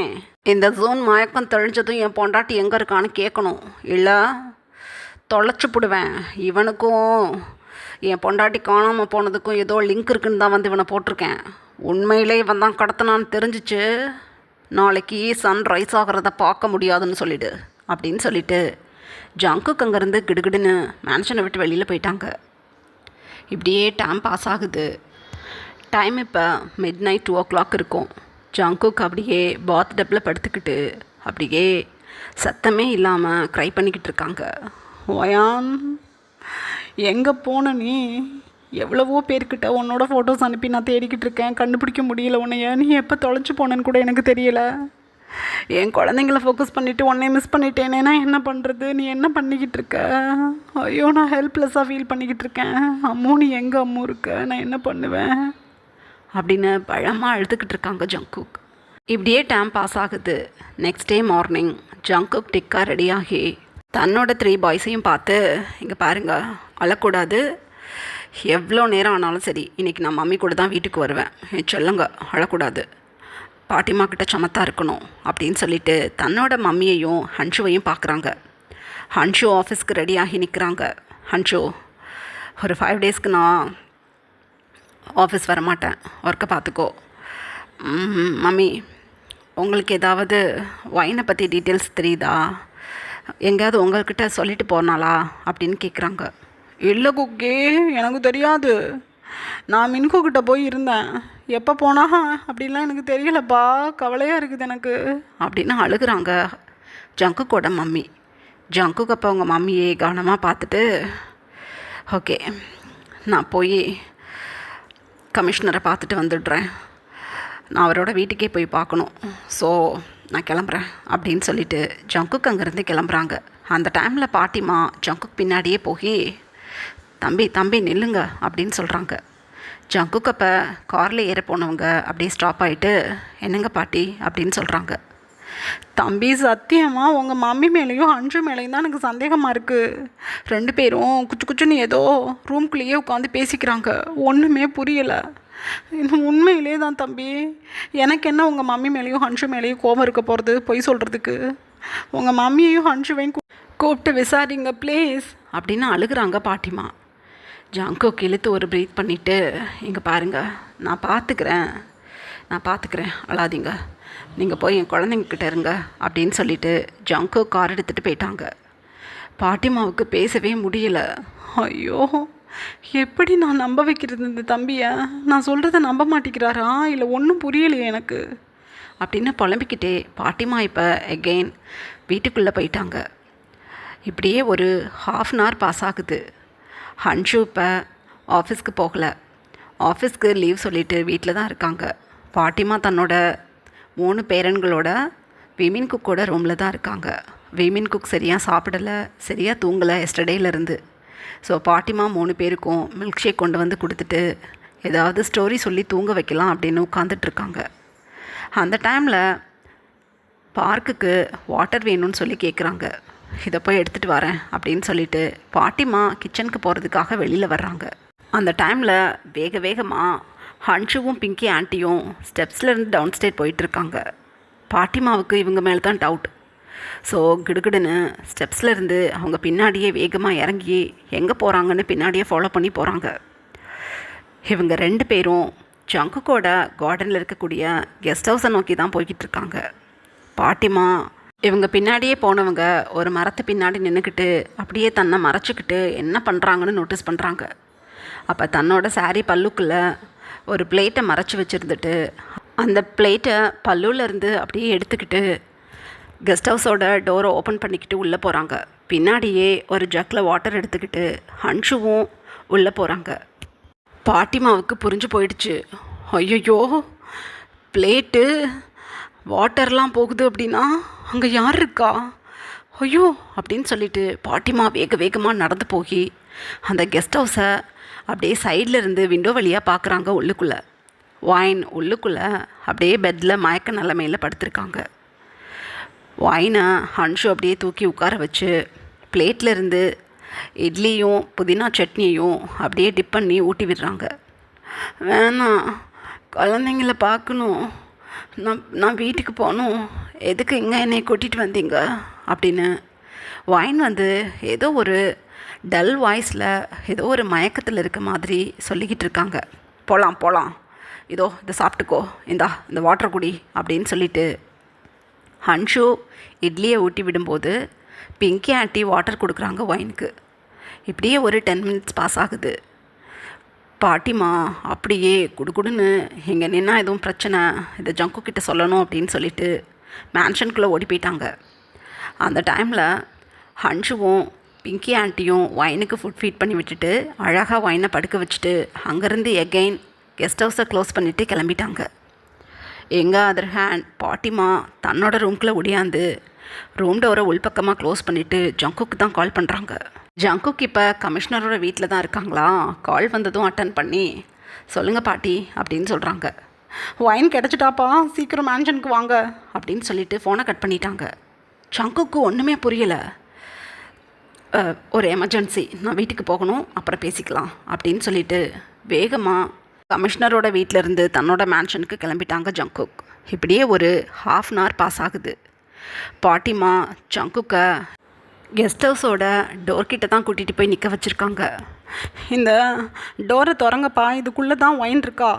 இந்த ஜூன் மயக்கம் தெளிஞ்சதும் என் பொண்டாட்டி எங்கே இருக்கான்னு கேட்கணும். இல்லை தொலைச்சி போடுவேன். இவனுக்கும் என் பொண்டாட்டி காணாமல் போனதுக்கும் ஏதோ லிங்க் இருக்குன்னு தான் வந்து இவனை போட்டிருக்கேன். உண்மையிலே இவன் தான் கடத்தினான்னு தெரிஞ்சிச்சு, நாளைக்கு சன் ரைஸ் ஆகிறத பார்க்க முடியாதுன்னு சொல்லிடு அப்படின்னு சொல்லிட்டு ஜங்குக்கு அங்கேருந்து கிடுகிடுன்னு மேன்ஷனை விட்டு வெளியில் போயிட்டாங்க. இப்படியே டைம் பாஸ் ஆகுது. டைம் இப்போ மிட்-நைட் 2 இருக்கும். ஜங்குக்கு அப்படியே பாத் டப்பில் படுத்துக்கிட்டு அப்படியே சத்தமே இல்லாமல் க்ரை பண்ணிக்கிட்டு இருக்காங்க. ஒயான், எங்கே போன நீ? எவ்வளவோ பேர்கிட்ட உன்னோட ஃபோட்டோஸ் அனுப்பி நான் தேடிக்கிட்டு இருக்கேன், கண்டுபிடிக்க முடியல உன்னைய. நீ எப்போ தொலைச்சி போனேன்னு கூட எனக்கு தெரியல. என் குழந்தைங்கள ஃபோக்கஸ் பண்ணிவிட்டு உன்னைய மிஸ் பண்ணிட்டேனே, நான் என்ன பண்ணுறது? நீ என்ன பண்ணிக்கிட்டு இருக்க? ஐயோ, நான் ஹெல்ப்லெஸ்ஸாக ஃபீல் பண்ணிக்கிட்டு இருக்கேன். அம்மு, நீ எங்கே அம்மு இருக்க? நான் என்ன பண்ணுவேன் அப்படின்னு பழமாக அழுதுகிட்டு இருக்காங்க ஜங்குக். இப்படியே டைம் பாஸ் ஆகுது. நெக்ஸ்ட் டே மார்னிங் ஜங்குக் டிக்காக ரெடியாகி தன்னோட 3 பாய்ஸையும் பார்த்து, இங்கே பாருங்க, அழக்கூடாது, எவ்வளோ நேரம் ஆனாலும் சரி, இன்றைக்கி நான் மம்மி கூட தான் வீட்டுக்கு வருவேன், சொல்லுங்க, அழக்கூடாது, பாட்டிமா கிட்ட சமத்தா இருக்கணும் அப்படின்னு சொல்லிட்டு தன்னோட மம்மியையும் ஹன்ஷுவையும் பார்க்குறாங்க. ஹன்ஷு ஆஃபீஸ்க்கு ரெடியாகி நிற்கிறாங்க. ஹன்ஷு, ஒரு 5 டேஸ்க்கு நான் ஆஃபீஸ் வரமாட்டேன், ஒர்க்கை பார்த்துக்கோ. மம்மி, உங்களுக்கு ஏதாவது ஒயினை பற்றி டீட்டெயில்ஸ் தெரியுதா? எங்கேயாவது உங்கள்கிட்ட சொல்லிட்டு போனாலா அப்படின்னு கேட்குறாங்க. இல்லை குக்கே, எனக்கு தெரியாது. நான் மின்கு கிட்ட போய் இருந்தேன். எப்போ போனா அப்படின்லாம் எனக்கு தெரியலப்பா, கவலையாக இருக்குது எனக்கு அப்படின்னு அழுகுறாங்க ஜங்குக்கோட மம்மி. ஜங்குக்கு அப்போ அவங்க மம்மியை கவனமாக பார்த்துட்டு, ஓகே, நான் போய் கமிஷனரை பார்த்துட்டு வந்துடுறேன், நான் அவரோட வீட்டுக்கே போய் பார்க்கணும், ஸோ நான் கிளம்புறேன் அப்படின்னு சொல்லிட்டு ஜங்குக்கு அங்கேருந்து கிளம்புறாங்க. அந்த டைமில் பாட்டிமா ஜங்குக்கு பின்னாடியே போய், தம்பி தம்பி நில்லுங்க அப்படின்னு சொல்கிறாங்க. ஜங்குக்கு அப்போ காரில் ஏற போனவங்க அப்படியே ஸ்டாப் ஆகிட்டு, என்னங்க பாட்டி அப்படின்னு சொல்கிறாங்க. தம்பி, சத்தியமாக உங்கள் மம்மி மேலேயும் அஞ்சு மேலேயும் தான் எனக்கு சந்தேகமாக இருக்குது. 2 பேரும் குச்சுன்னு ஏதோ ரூம்குள்ளேயே உட்காந்து பேசிக்கிறாங்க, ஒன்றுமே புரியலை. உண்மையிலே தான் தம்பி, எனக்கு என்ன உங்கள் மம்மி மேலேயும் ஹன்ஷு மேலேயும் கோபம் இருக்க போகிறது பொய் சொல்கிறதுக்கு? உங்கள் மம்மியையும் ஹன்ஷுவையும் கூப்பிட்டு விசாரிங்க ப்ளீஸ் அப்படின்னு அழுகுறாங்க பாட்டிமா. ஜங்குக்கு இழுத்து ஒரு ப்ரீத் பண்ணிவிட்டு, இங்கே பாருங்கள், நான் பார்த்துக்கிறேன், அழாதீங்க, நீங்கள் போய் என் குழந்தைங்கக்கிட்ட இருங்க அப்படின்னு சொல்லிட்டு ஜங்கு கார் எடுத்துகிட்டு போயிட்டாங்க. பாட்டிமாவுக்கு பேசவே முடியல. ஐயோ, எப்படி நான் நம்ப வைக்கிறது இந்த தம்பியை? நான் சொல்கிறத நம்ப மாட்டேங்கிறாரா, இல்லை ஒன்றும் புரியலையே எனக்கு அப்படின்னு புலம்பிக்கிட்டே பாட்டிமா இப்போ எகெயின் வீட்டுக்குள்ளே போயிட்டாங்க. இப்படியே ஒரு 1/2 hour பாஸ் ஆகுது. ஹன்ஷு இப்போ ஆஃபீஸ்க்கு போகலை, ஆஃபீஸ்க்கு லீவ் சொல்லிவிட்டு வீட்டில் தான் இருக்காங்க. பாட்டிமா தன்னோட 3 பேரன்களோட விமின் குக்கோட ரூமில் தான் இருக்காங்க. விமின் குக் சரியாக சாப்பிடலை, சரியாக தூங்கலை எஸ்டர்டேலேருந்து. ஸோ பாட்டிமா 3 பேருக்கும் மில்க் ஷேக் கொண்டு வந்து கொடுத்துட்டு ஏதாவது ஸ்டோரி சொல்லி தூங்க வைக்கலாம் அப்படின்னு உட்காந்துட்ருக்காங்க. அந்த டைமில் பார்க்குக்கு வாட்டர் வேணும்னு சொல்லி கேட்குறாங்க. இதை போய் எடுத்துகிட்டு வரேன் அப்படின்னு சொல்லிட்டு பாட்டிமா கிச்சனுக்கு போகிறதுக்காக வெளியில் வர்றாங்க. அந்த டைமில் வேகமாக ஹன்ஷுவும் பிங்கி ஆண்டியும் ஸ்டெப்ஸ்லேருந்து டவுன் ஸ்டேட் போயிட்டுருக்காங்க. பாட்டிமாவுக்கு இவங்க மேலே தான் டவுட். ஸோ கிடுகிடுன்னு ஸ்டெப்ஸ்லேருந்து அவங்க பின்னாடியே வேகமாக இறங்கி எங்கே போகிறாங்கன்னு பின்னாடியே ஃபாலோ பண்ணி போகிறாங்க. இவங்க 2 பேரும் ஜங்குக்கோட கார்டனில் இருக்கக்கூடிய கெஸ்ட் ஹவுஸை நோக்கி தான் போய்கிட்டு இருக்காங்க. பாட்டிமா இவங்க பின்னாடியே போனவங்க ஒரு மரத்து பின்னாடி நின்றுக்கிட்டு அப்படியே தன்னை மறைச்சிக்கிட்டு என்ன பண்ணுறாங்கன்னு நோட்டீஸ் பண்ணுறாங்க. அப்போ தன்னோட சாரீ பல்லுக்குள்ளே ஒரு பிளேட்டை மறைச்சி வச்சுருந்துட்டு அந்த பிளேட்டை பல்லுலேருந்து அப்படியே எடுத்துக்கிட்டு கெஸ்ட் ஹவுஸோட டோரை ஓப்பன் பண்ணிக்கிட்டு உள்ளே போகிறாங்க. பின்னாடியே ஒரு ஜக்கில் வாட்டர் எடுத்துக்கிட்டு ஹன்ஷுவும் உள்ளே போகிறாங்க. பாட்டிமாவுக்கு புரிஞ்சு போயிடுச்சு. ஐயோ, பிளேட்டு வாட்டர்லாம் போகுது அப்படின்னா அங்கே யார் இருக்கா? ஐயோ அப்படின்னு சொல்லிட்டு பாட்டிமா வேகமாக நடந்து போய் அந்த கெஸ்ட் ஹவுஸை அப்படியே சைடில் இருந்து விண்டோ வழியாக பார்க்குறாங்க. உள்ளுக்குள்ளே அப்படியே பெட்டில் மயக்க நிலைமையில் படுத்திருக்காங்க. ஒயினை ஹன்ஷு அப்படியே தூக்கி உட்கார வச்சு பிளேட்டில் இருந்து இட்லியும் புதினா சட்னியையும் அப்படியே டிப் பண்ணி ஊட்டி விடுறாங்க. வேணாம், குழந்தைங்கள பார்க்கணும், நான் வீட்டுக்கு போகணும், எதுக்கு இங்கே என்னை கூட்டிகிட்டு வந்தீங்க அப்படின்னு வைன் வந்து ஏதோ ஒரு டல் வாய்ஸில் ஏதோ ஒரு மயக்கத்தில் இருக்க மாதிரி சொல்லிக்கிட்டு இருக்காங்க. போகலாம் இதோ இதை சாப்பிட்டுக்கோ, இந்த வாட்டர் குடி அப்படின்னு சொல்லிட்டு ஹன்ஷு இட்லியை ஊட்டி விடும்போது பிங்கி ஆண்டி வாட்டர் கொடுக்குறாங்க வைனுக்கு. இப்படியே ஒரு 10 மினிட்ஸ் பாஸ் ஆகுது. பாட்டிமா அப்படியே குடுகுடுன்னு இங்கே நின்னா எதுவும் பிரச்சனை, இதை ஜங்கு கிட்ட சொல்லணும் அப்படின்னு சொல்லிட்டு மேன்ஷனுக்குள்ளே ஓடி போயிட்டாங்க. அந்த டைமில் ஹன்ஷுவும் பிங்கி ஆண்டியும் வைனுக்கு ஃபுட் ஃபீட் பண்ணி விட்டுட்டு அழகாக வைனை படுக்க வச்சுட்டு அங்கேருந்து எகெயின் கெஸ்ட் ஹவுஸை க்ளோஸ் பண்ணிவிட்டு கிளம்பிட்டாங்க. எங்கள் அதர் ஹேண்ட் பாட்டிமா தன்னோட ரூம்குள்ளே ஒடியாந்து ரூம் டோரை உள்பக்கமாக க்ளோஸ் பண்ணிவிட்டு ஜங்குக்கு தான் கால் பண்ணுறாங்க. ஜங்குக் இப்போ கமிஷனரோட வீட்டில் தான் இருக்காங்களா. கால் வந்ததும் அட்டன் பண்ணி சொல்லுங்கள் பாட்டி அப்படின்னு சொல்கிறாங்க. வைன் கிடச்சிட்டாப்பா, சீக்கிரம் மேன்ஷனுக்கு வாங்க அப்படின்னு சொல்லிட்டு ஃபோனை கட் பண்ணிட்டாங்க. ஜங்குக்கு ஒன்றுமே புரியலை. ஒரு எமர்ஜென்சி, நான் வீட்டுக்கு போகணும், அப்புறம் பேசிக்கலாம் அப்படின்னு சொல்லிட்டு வேகமாக கமிஷனரோட வீட்டிலேருந்து தன்னோட மேன்ஷனுக்கு கிளம்பிட்டாங்க ஜங்குக். இப்படியே ஒரு 1/2 hour பாஸ் ஆகுது. பாட்டிமா ஜங்குக்கை கெஸ்ட் ஹவுஸோட டோர்கிட்ட தான் கூட்டிகிட்டு போய் நிற்க வச்சுருக்காங்க. இந்த டோரை திறங்கப்பா, இதுக்குள்ளே தான் வைன் இருக்கா.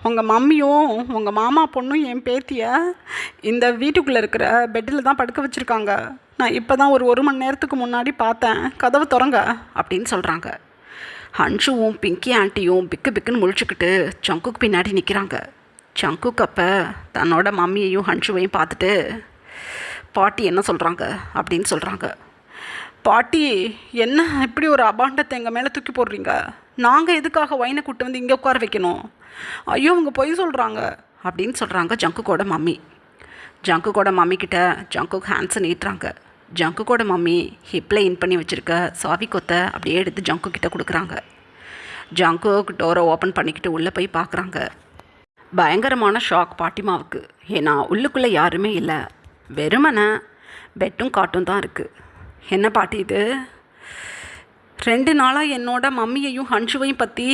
உங்கள் மம்மியும் உங்கள் மாமா பொண்ணும் என் பேத்தியை இந்த வீட்டுக்குள்ளே இருக்கிற பெட்டில் தான் படுக்க வச்சுருக்காங்க. நான் இப்போ தான் ஒரு மணி நேரத்துக்கு முன்னாடி பார்த்தேன், கதவை திறங்க அப்படின்னு சொல்கிறாங்க. ஹன்ஷுவும் பிங்கி ஆண்டியும் பிக்குன்னு முழிச்சுக்கிட்டு ஜங்குக்கு பின்னாடி நிற்கிறாங்க. ஜங்குக் அப்போ தன்னோட மம்மியையும் ஹன்ஷுவையும் பார்த்துட்டு பாட்டி என்ன சொல்கிறாங்க அப்படின்னு சொல்கிறாங்க. பாட்டி, என்ன இப்படி ஒரு அபாண்டத்தை எங்கள் மேலே தூக்கி போடுறீங்க? நாங்கள் எதுக்காக வைனை கூட்டு வந்து இங்கே உட்கார வைக்கணும்? ஐயோ, அவங்க பொய் சொல்கிறாங்க அப்படின்னு சொல்கிறாங்க ஜங்குக்கோட மம்மி. ஜங்குக்கோட மம்மிக்கிட்ட ஜங்குக் ஹேண்ட்ஸை நீட்டுறாங்க. ஜங்குக்கோட மம்மி ஹிப்பில் இன் பண்ணி வச்சுருக்க சாவி கொத்தை அப்படியே எடுத்து ஜங்கு கிட்ட கொடுக்குறாங்க. ஜங்குக் டோரை ஓப்பன் பண்ணிக்கிட்டு உள்ளே போய் பார்க்குறாங்க. பயங்கரமான ஷாக் பாட்டிமாவுக்கு. ஏன்னா உள்ளுக்குள்ளே யாருமே இல்லை, வெறுமனை பெட்டும் காட்டும் தான் இருக்குது. என்ன பாட்டி இது? 2 நாளாக என்னோட மம்மியையும் ஹன்ஷுவையும் பற்றி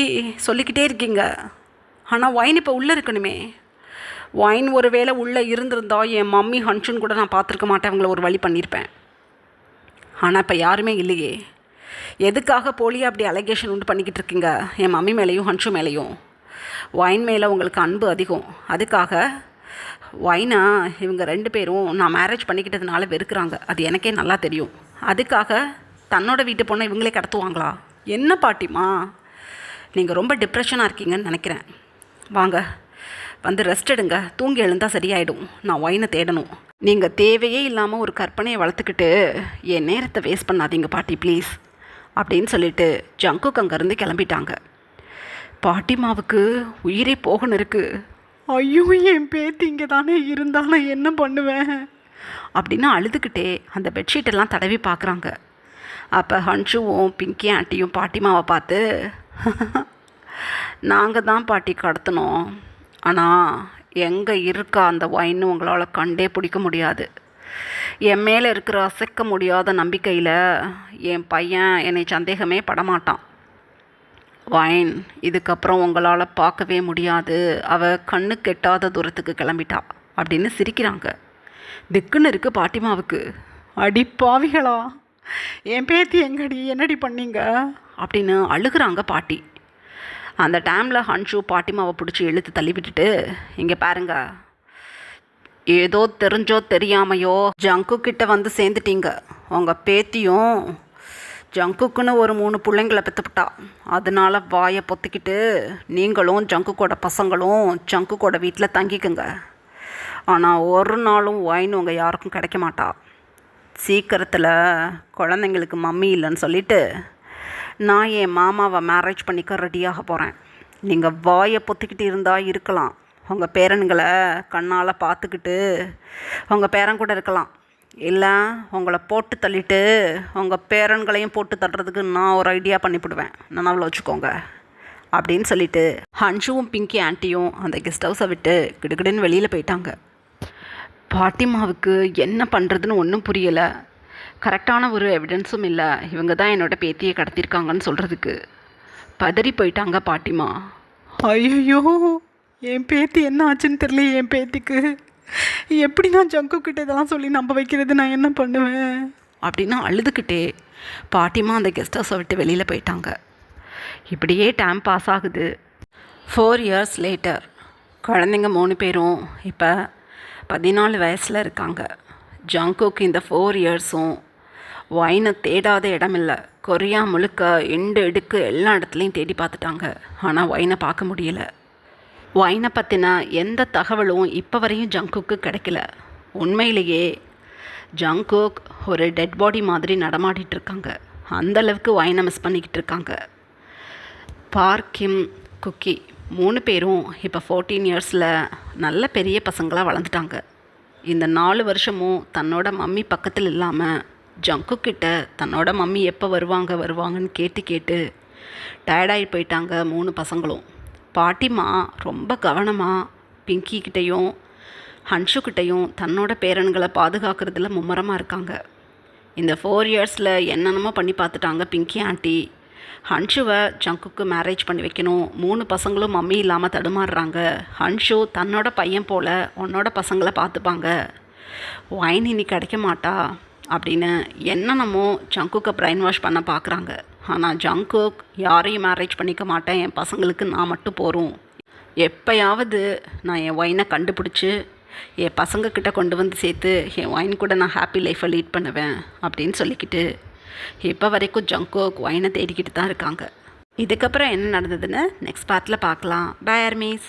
சொல்லிக்கிட்டே இருக்கீங்க, ஆனால் வைன் இப்போ உள்ளே இருக்கணுமே. வைன் ஒரு வேளை உள்ளே இருந்திருந்தா என் மம்மி ஹன்ஷுன்னு கூட நான் பார்த்துருக்க மாட்டேன், அவங்கள ஒரு வழி பண்ணியிருப்பேன். ஆனால் இப்போ யாருமே இல்லையே. எதுக்காக போலியாக அப்படி அலிகேஷன் உண்டு பண்ணிக்கிட்டு இருக்கீங்க என் மம்மி மேலேயும் ஹன்ஷு மேலேயும்? வைன் மேலே உங்களுக்கு அன்பு அதிகம், அதுக்காக வைனா இவங்க 2 பேரும் நான் மேரேஜ் பண்ணிக்கிட்டதுனால வெறுக்கிறாங்க, அது எனக்கே நல்லா தெரியும். அதுக்காக தன்னோட வீட்டு பொண்ணை இவங்களே கடத்துவாங்களா? என்ன பாட்டிமா, நீங்கள் ரொம்ப டிப்ரெஷனாக இருக்கீங்கன்னு நினைக்கிறேன். வாங்க வந்து ரெஸ்ட் எடுங்க, தூங்கி எழுந்தால் சரியாயிடும். நான் வைனை தேடணும். நீங்கள் தேவையே இல்லாமல் ஒரு கற்பனையை வளர்த்துக்கிட்டு என் நேரத்தை வேஸ்ட் பண்ணாதீங்க பாட்டி ப்ளீஸ் அப்படின்னு சொல்லிட்டு ஜங்குக் அங்கேருந்து கிளம்பிட்டாங்க. பாட்டிமாவுக்கு உயிரே போகணும் இருக்குது. ஐயோ, என் பேத்தி இங்கே தானே இருந்தாலும் என்ன பண்ணுவேன் அப்படின்னு அழுதுகிட்டே அந்த பெட்ஷீட்டெல்லாம் தடவி பார்க்குறாங்க. அப்போ ஹன்ஷுவும் பிங்கி ஆண்டியும் பாட்டிமாவை பார்த்து நாங்கள் தான் பாட்டி கடத்தினோம், ஆனால் எங்கே இருக்கா அந்த வைன்னு உங்களால் கண்டே பிடிக்க முடியாது. என் மேலே இருக்கிற அசைக்க முடியாத நம்பிக்கையில் என் பையன் என்னை சந்தேகமே படமாட்டான். வைன் இதுக்கப்புறம் உங்களால் பார்க்கவே முடியாது, அவள் கண்ணு கெட்டாத தூரத்துக்கு கிளம்பிட்டா அப்படின்னு சிரிக்கிறாங்க. திக்குன்னு இருக்குது பாட்டிமாவுக்கு. அடி பாவிகளா, என் பேத்தி எங்கடி, என்னடி பண்ணீங்க அப்படின்னு அழுகிறாங்க பாட்டி. அந்த டைமில் ஹன்ஷு பாட்டிமாவை பிடிச்சி இழுத்து தள்ளி விட்டுட்டு, இங்கே பாருங்க, ஏதோ தெரிஞ்சோ தெரியாமையோ ஜங்கு கிட்ட வந்து சேர்ந்துட்டீங்க. உங்கள் பேத்தியும் ஜங்குக்குன்னு ஒரு 3 பிள்ளைங்களை பெற்றுப்பிட்டா. அதனால வாயை பொத்திக்கிட்டு நீங்களும் ஜங்குக்கோட பசங்களும் ஜங்குக்கோட வீட்டில் தங்கிக்குங்க. ஆனால் ஒரு நாளும் வைன் உங்கள் யாருக்கும் கிடைக்க மாட்டா. சீக்கிரத்தில் குழந்தைங்களுக்கு மம்மி இல்லைன்னு சொல்லிவிட்டு நான் என் மாமாவை மேரேஜ் பண்ணிக்க ரெடியாக போகிறேன். நீங்கள் வாயை பொத்திக்கிட்டு இருந்தால் இருக்கலாம், உங்கள் பேரன்களை கண்ணால் பார்த்துக்கிட்டு உங்கள் பேரன் கூட இருக்கலாம். இல்லை உங்களை போட்டு தள்ளிட்டு உங்கள் பேரன்களையும் போட்டு தள்ளுறதுக்கு நான் ஒரு ஐடியா பண்ணிவிடுவேன், நினைவில் வச்சுக்கோங்க அப்படின்னு சொல்லிட்டு ஹன்ஷுவும் பிங்கி ஆண்டியும் அந்த கெஸ்ட் ஹவுஸை விட்டு கிடுகிடுன்னு வெளியில் போயிட்டாங்க. பாட்டிமாவுக்கு என்ன பண்ணுறதுன்னு ஒன்றும் புரியலை. கரெக்டான ஒரு எவிடன்ஸும் இல்லை இவங்க தான் என்னோட பேத்தியை கடத்தியிருக்காங்கன்னு சொல்கிறதுக்கு. பதறி போயிட்டாங்க பாட்டிமா. ஐயோ, என் பேத்தி என்ன ஆச்சுன்னு தெரியல. என் பேத்திக்கு எப்படி நான் ஜங்குக் கிட்ட இதெல்லாம் சொல்லி நம்ப வைக்கிறது? நான் என்ன பண்ணுவேன்? அப்படின்னு அழுதுகிட்டே பாட்டிமா அந்த கெஸ்ட் ஹவுஸை விட்டு வெளியில் போயிட்டாங்க. இப்படியே டைம் பாஸ் ஆகுது. 4 years லேட்டர் குழந்தைங்க 3 பேரும் இப்போ 14 வயசில் இருக்காங்க. ஜங்குக் இந்த 4 இயர்ஸும் ஒயினை தேடாத இடமில்லை. கொரியா முழுக்க எண்டு எடுக்கு எல்லா இடத்துலையும் தேடி பார்த்துட்டாங்க. ஆனால் ஒயினை பார்க்க முடியல. ஒயினை பற்றின எந்த தகவலும் இப்போ வரையும் ஜங்குக்கு கிடைக்கல. உண்மையிலேயே ஜங்குக் ஒரு டெட் பாடி மாதிரி நடமாடிட்டு இருக்காங்க. அந்தளவுக்கு ஒயினை மிஸ் பண்ணிக்கிட்டு இருக்காங்க. பார்க், கிம், குக்கி 3 பேரும் இப்போ 14 இயர்ஸில் நல்ல பெரிய பசங்களாக வளர்ந்துட்டாங்க. இந்த 4 வருஷமும் தன்னோட மம்மி பக்கத்தில் இல்லாமல் ஜங்குக் கிட்ட தன்னோட மம்மி எப்போ வருவாங்கன்னு கேட்டு டயர்டாகி போயிட்டாங்க 3 பசங்களும். பாட்டிமா ரொம்ப கவனமாக பிங்கி கிட்டேயும் ஹன்ஷுக்கிட்டையும் தன்னோட பேரன்களை பாதுகாக்கிறதுல மும்முரமாக இருக்காங்க. இந்த 4 இயர்ஸில் என்னென்னமோ பண்ணி பார்த்துட்டாங்க பிங்கி ஆண்டி. ஹன்ஷுவை ஜங்குக்கு மேரேஜ் பண்ணி வைக்கணும். 3 பசங்களும் மம்மி இல்லாமல் தடுமாறுறாங்க. ஹன்ஷு தன்னோட பையன் போல் உன்னோட பசங்களை பார்த்துப்பாங்க, ஒயின் இனி கிடைக்க மாட்டா அப்படின்னு என்னென்னமோ ஜங்குக்கை பிரைன் வாஷ் பண்ண பார்க்குறாங்க. ஆனால் ஜங்குக் யாரையும் மேரேஜ் பண்ணிக்க மாட்டேன், என் பசங்களுக்கு நான் மட்டும் போகிறோம், எப்போயாவது நான் என் ஒயினை கண்டுபிடிச்சி என் பசங்கக்கிட்ட கொண்டு வந்து சேர்த்து என் ஒயின் கூட நான் ஹாப்பி லைஃப்பை லீட் பண்ணுவேன் அப்படின்னு சொல்லிக்கிட்டு இப்போ வரைக்கும் ஜங்குக் ஒயினை தேடிக்கிட்டு தான் இருக்காங்க. இதுக்கப்புறம் என்ன நடந்ததுன்னு நெக்ஸ்ட் பார்ட்டில் பார்க்கலாம். Bye armies.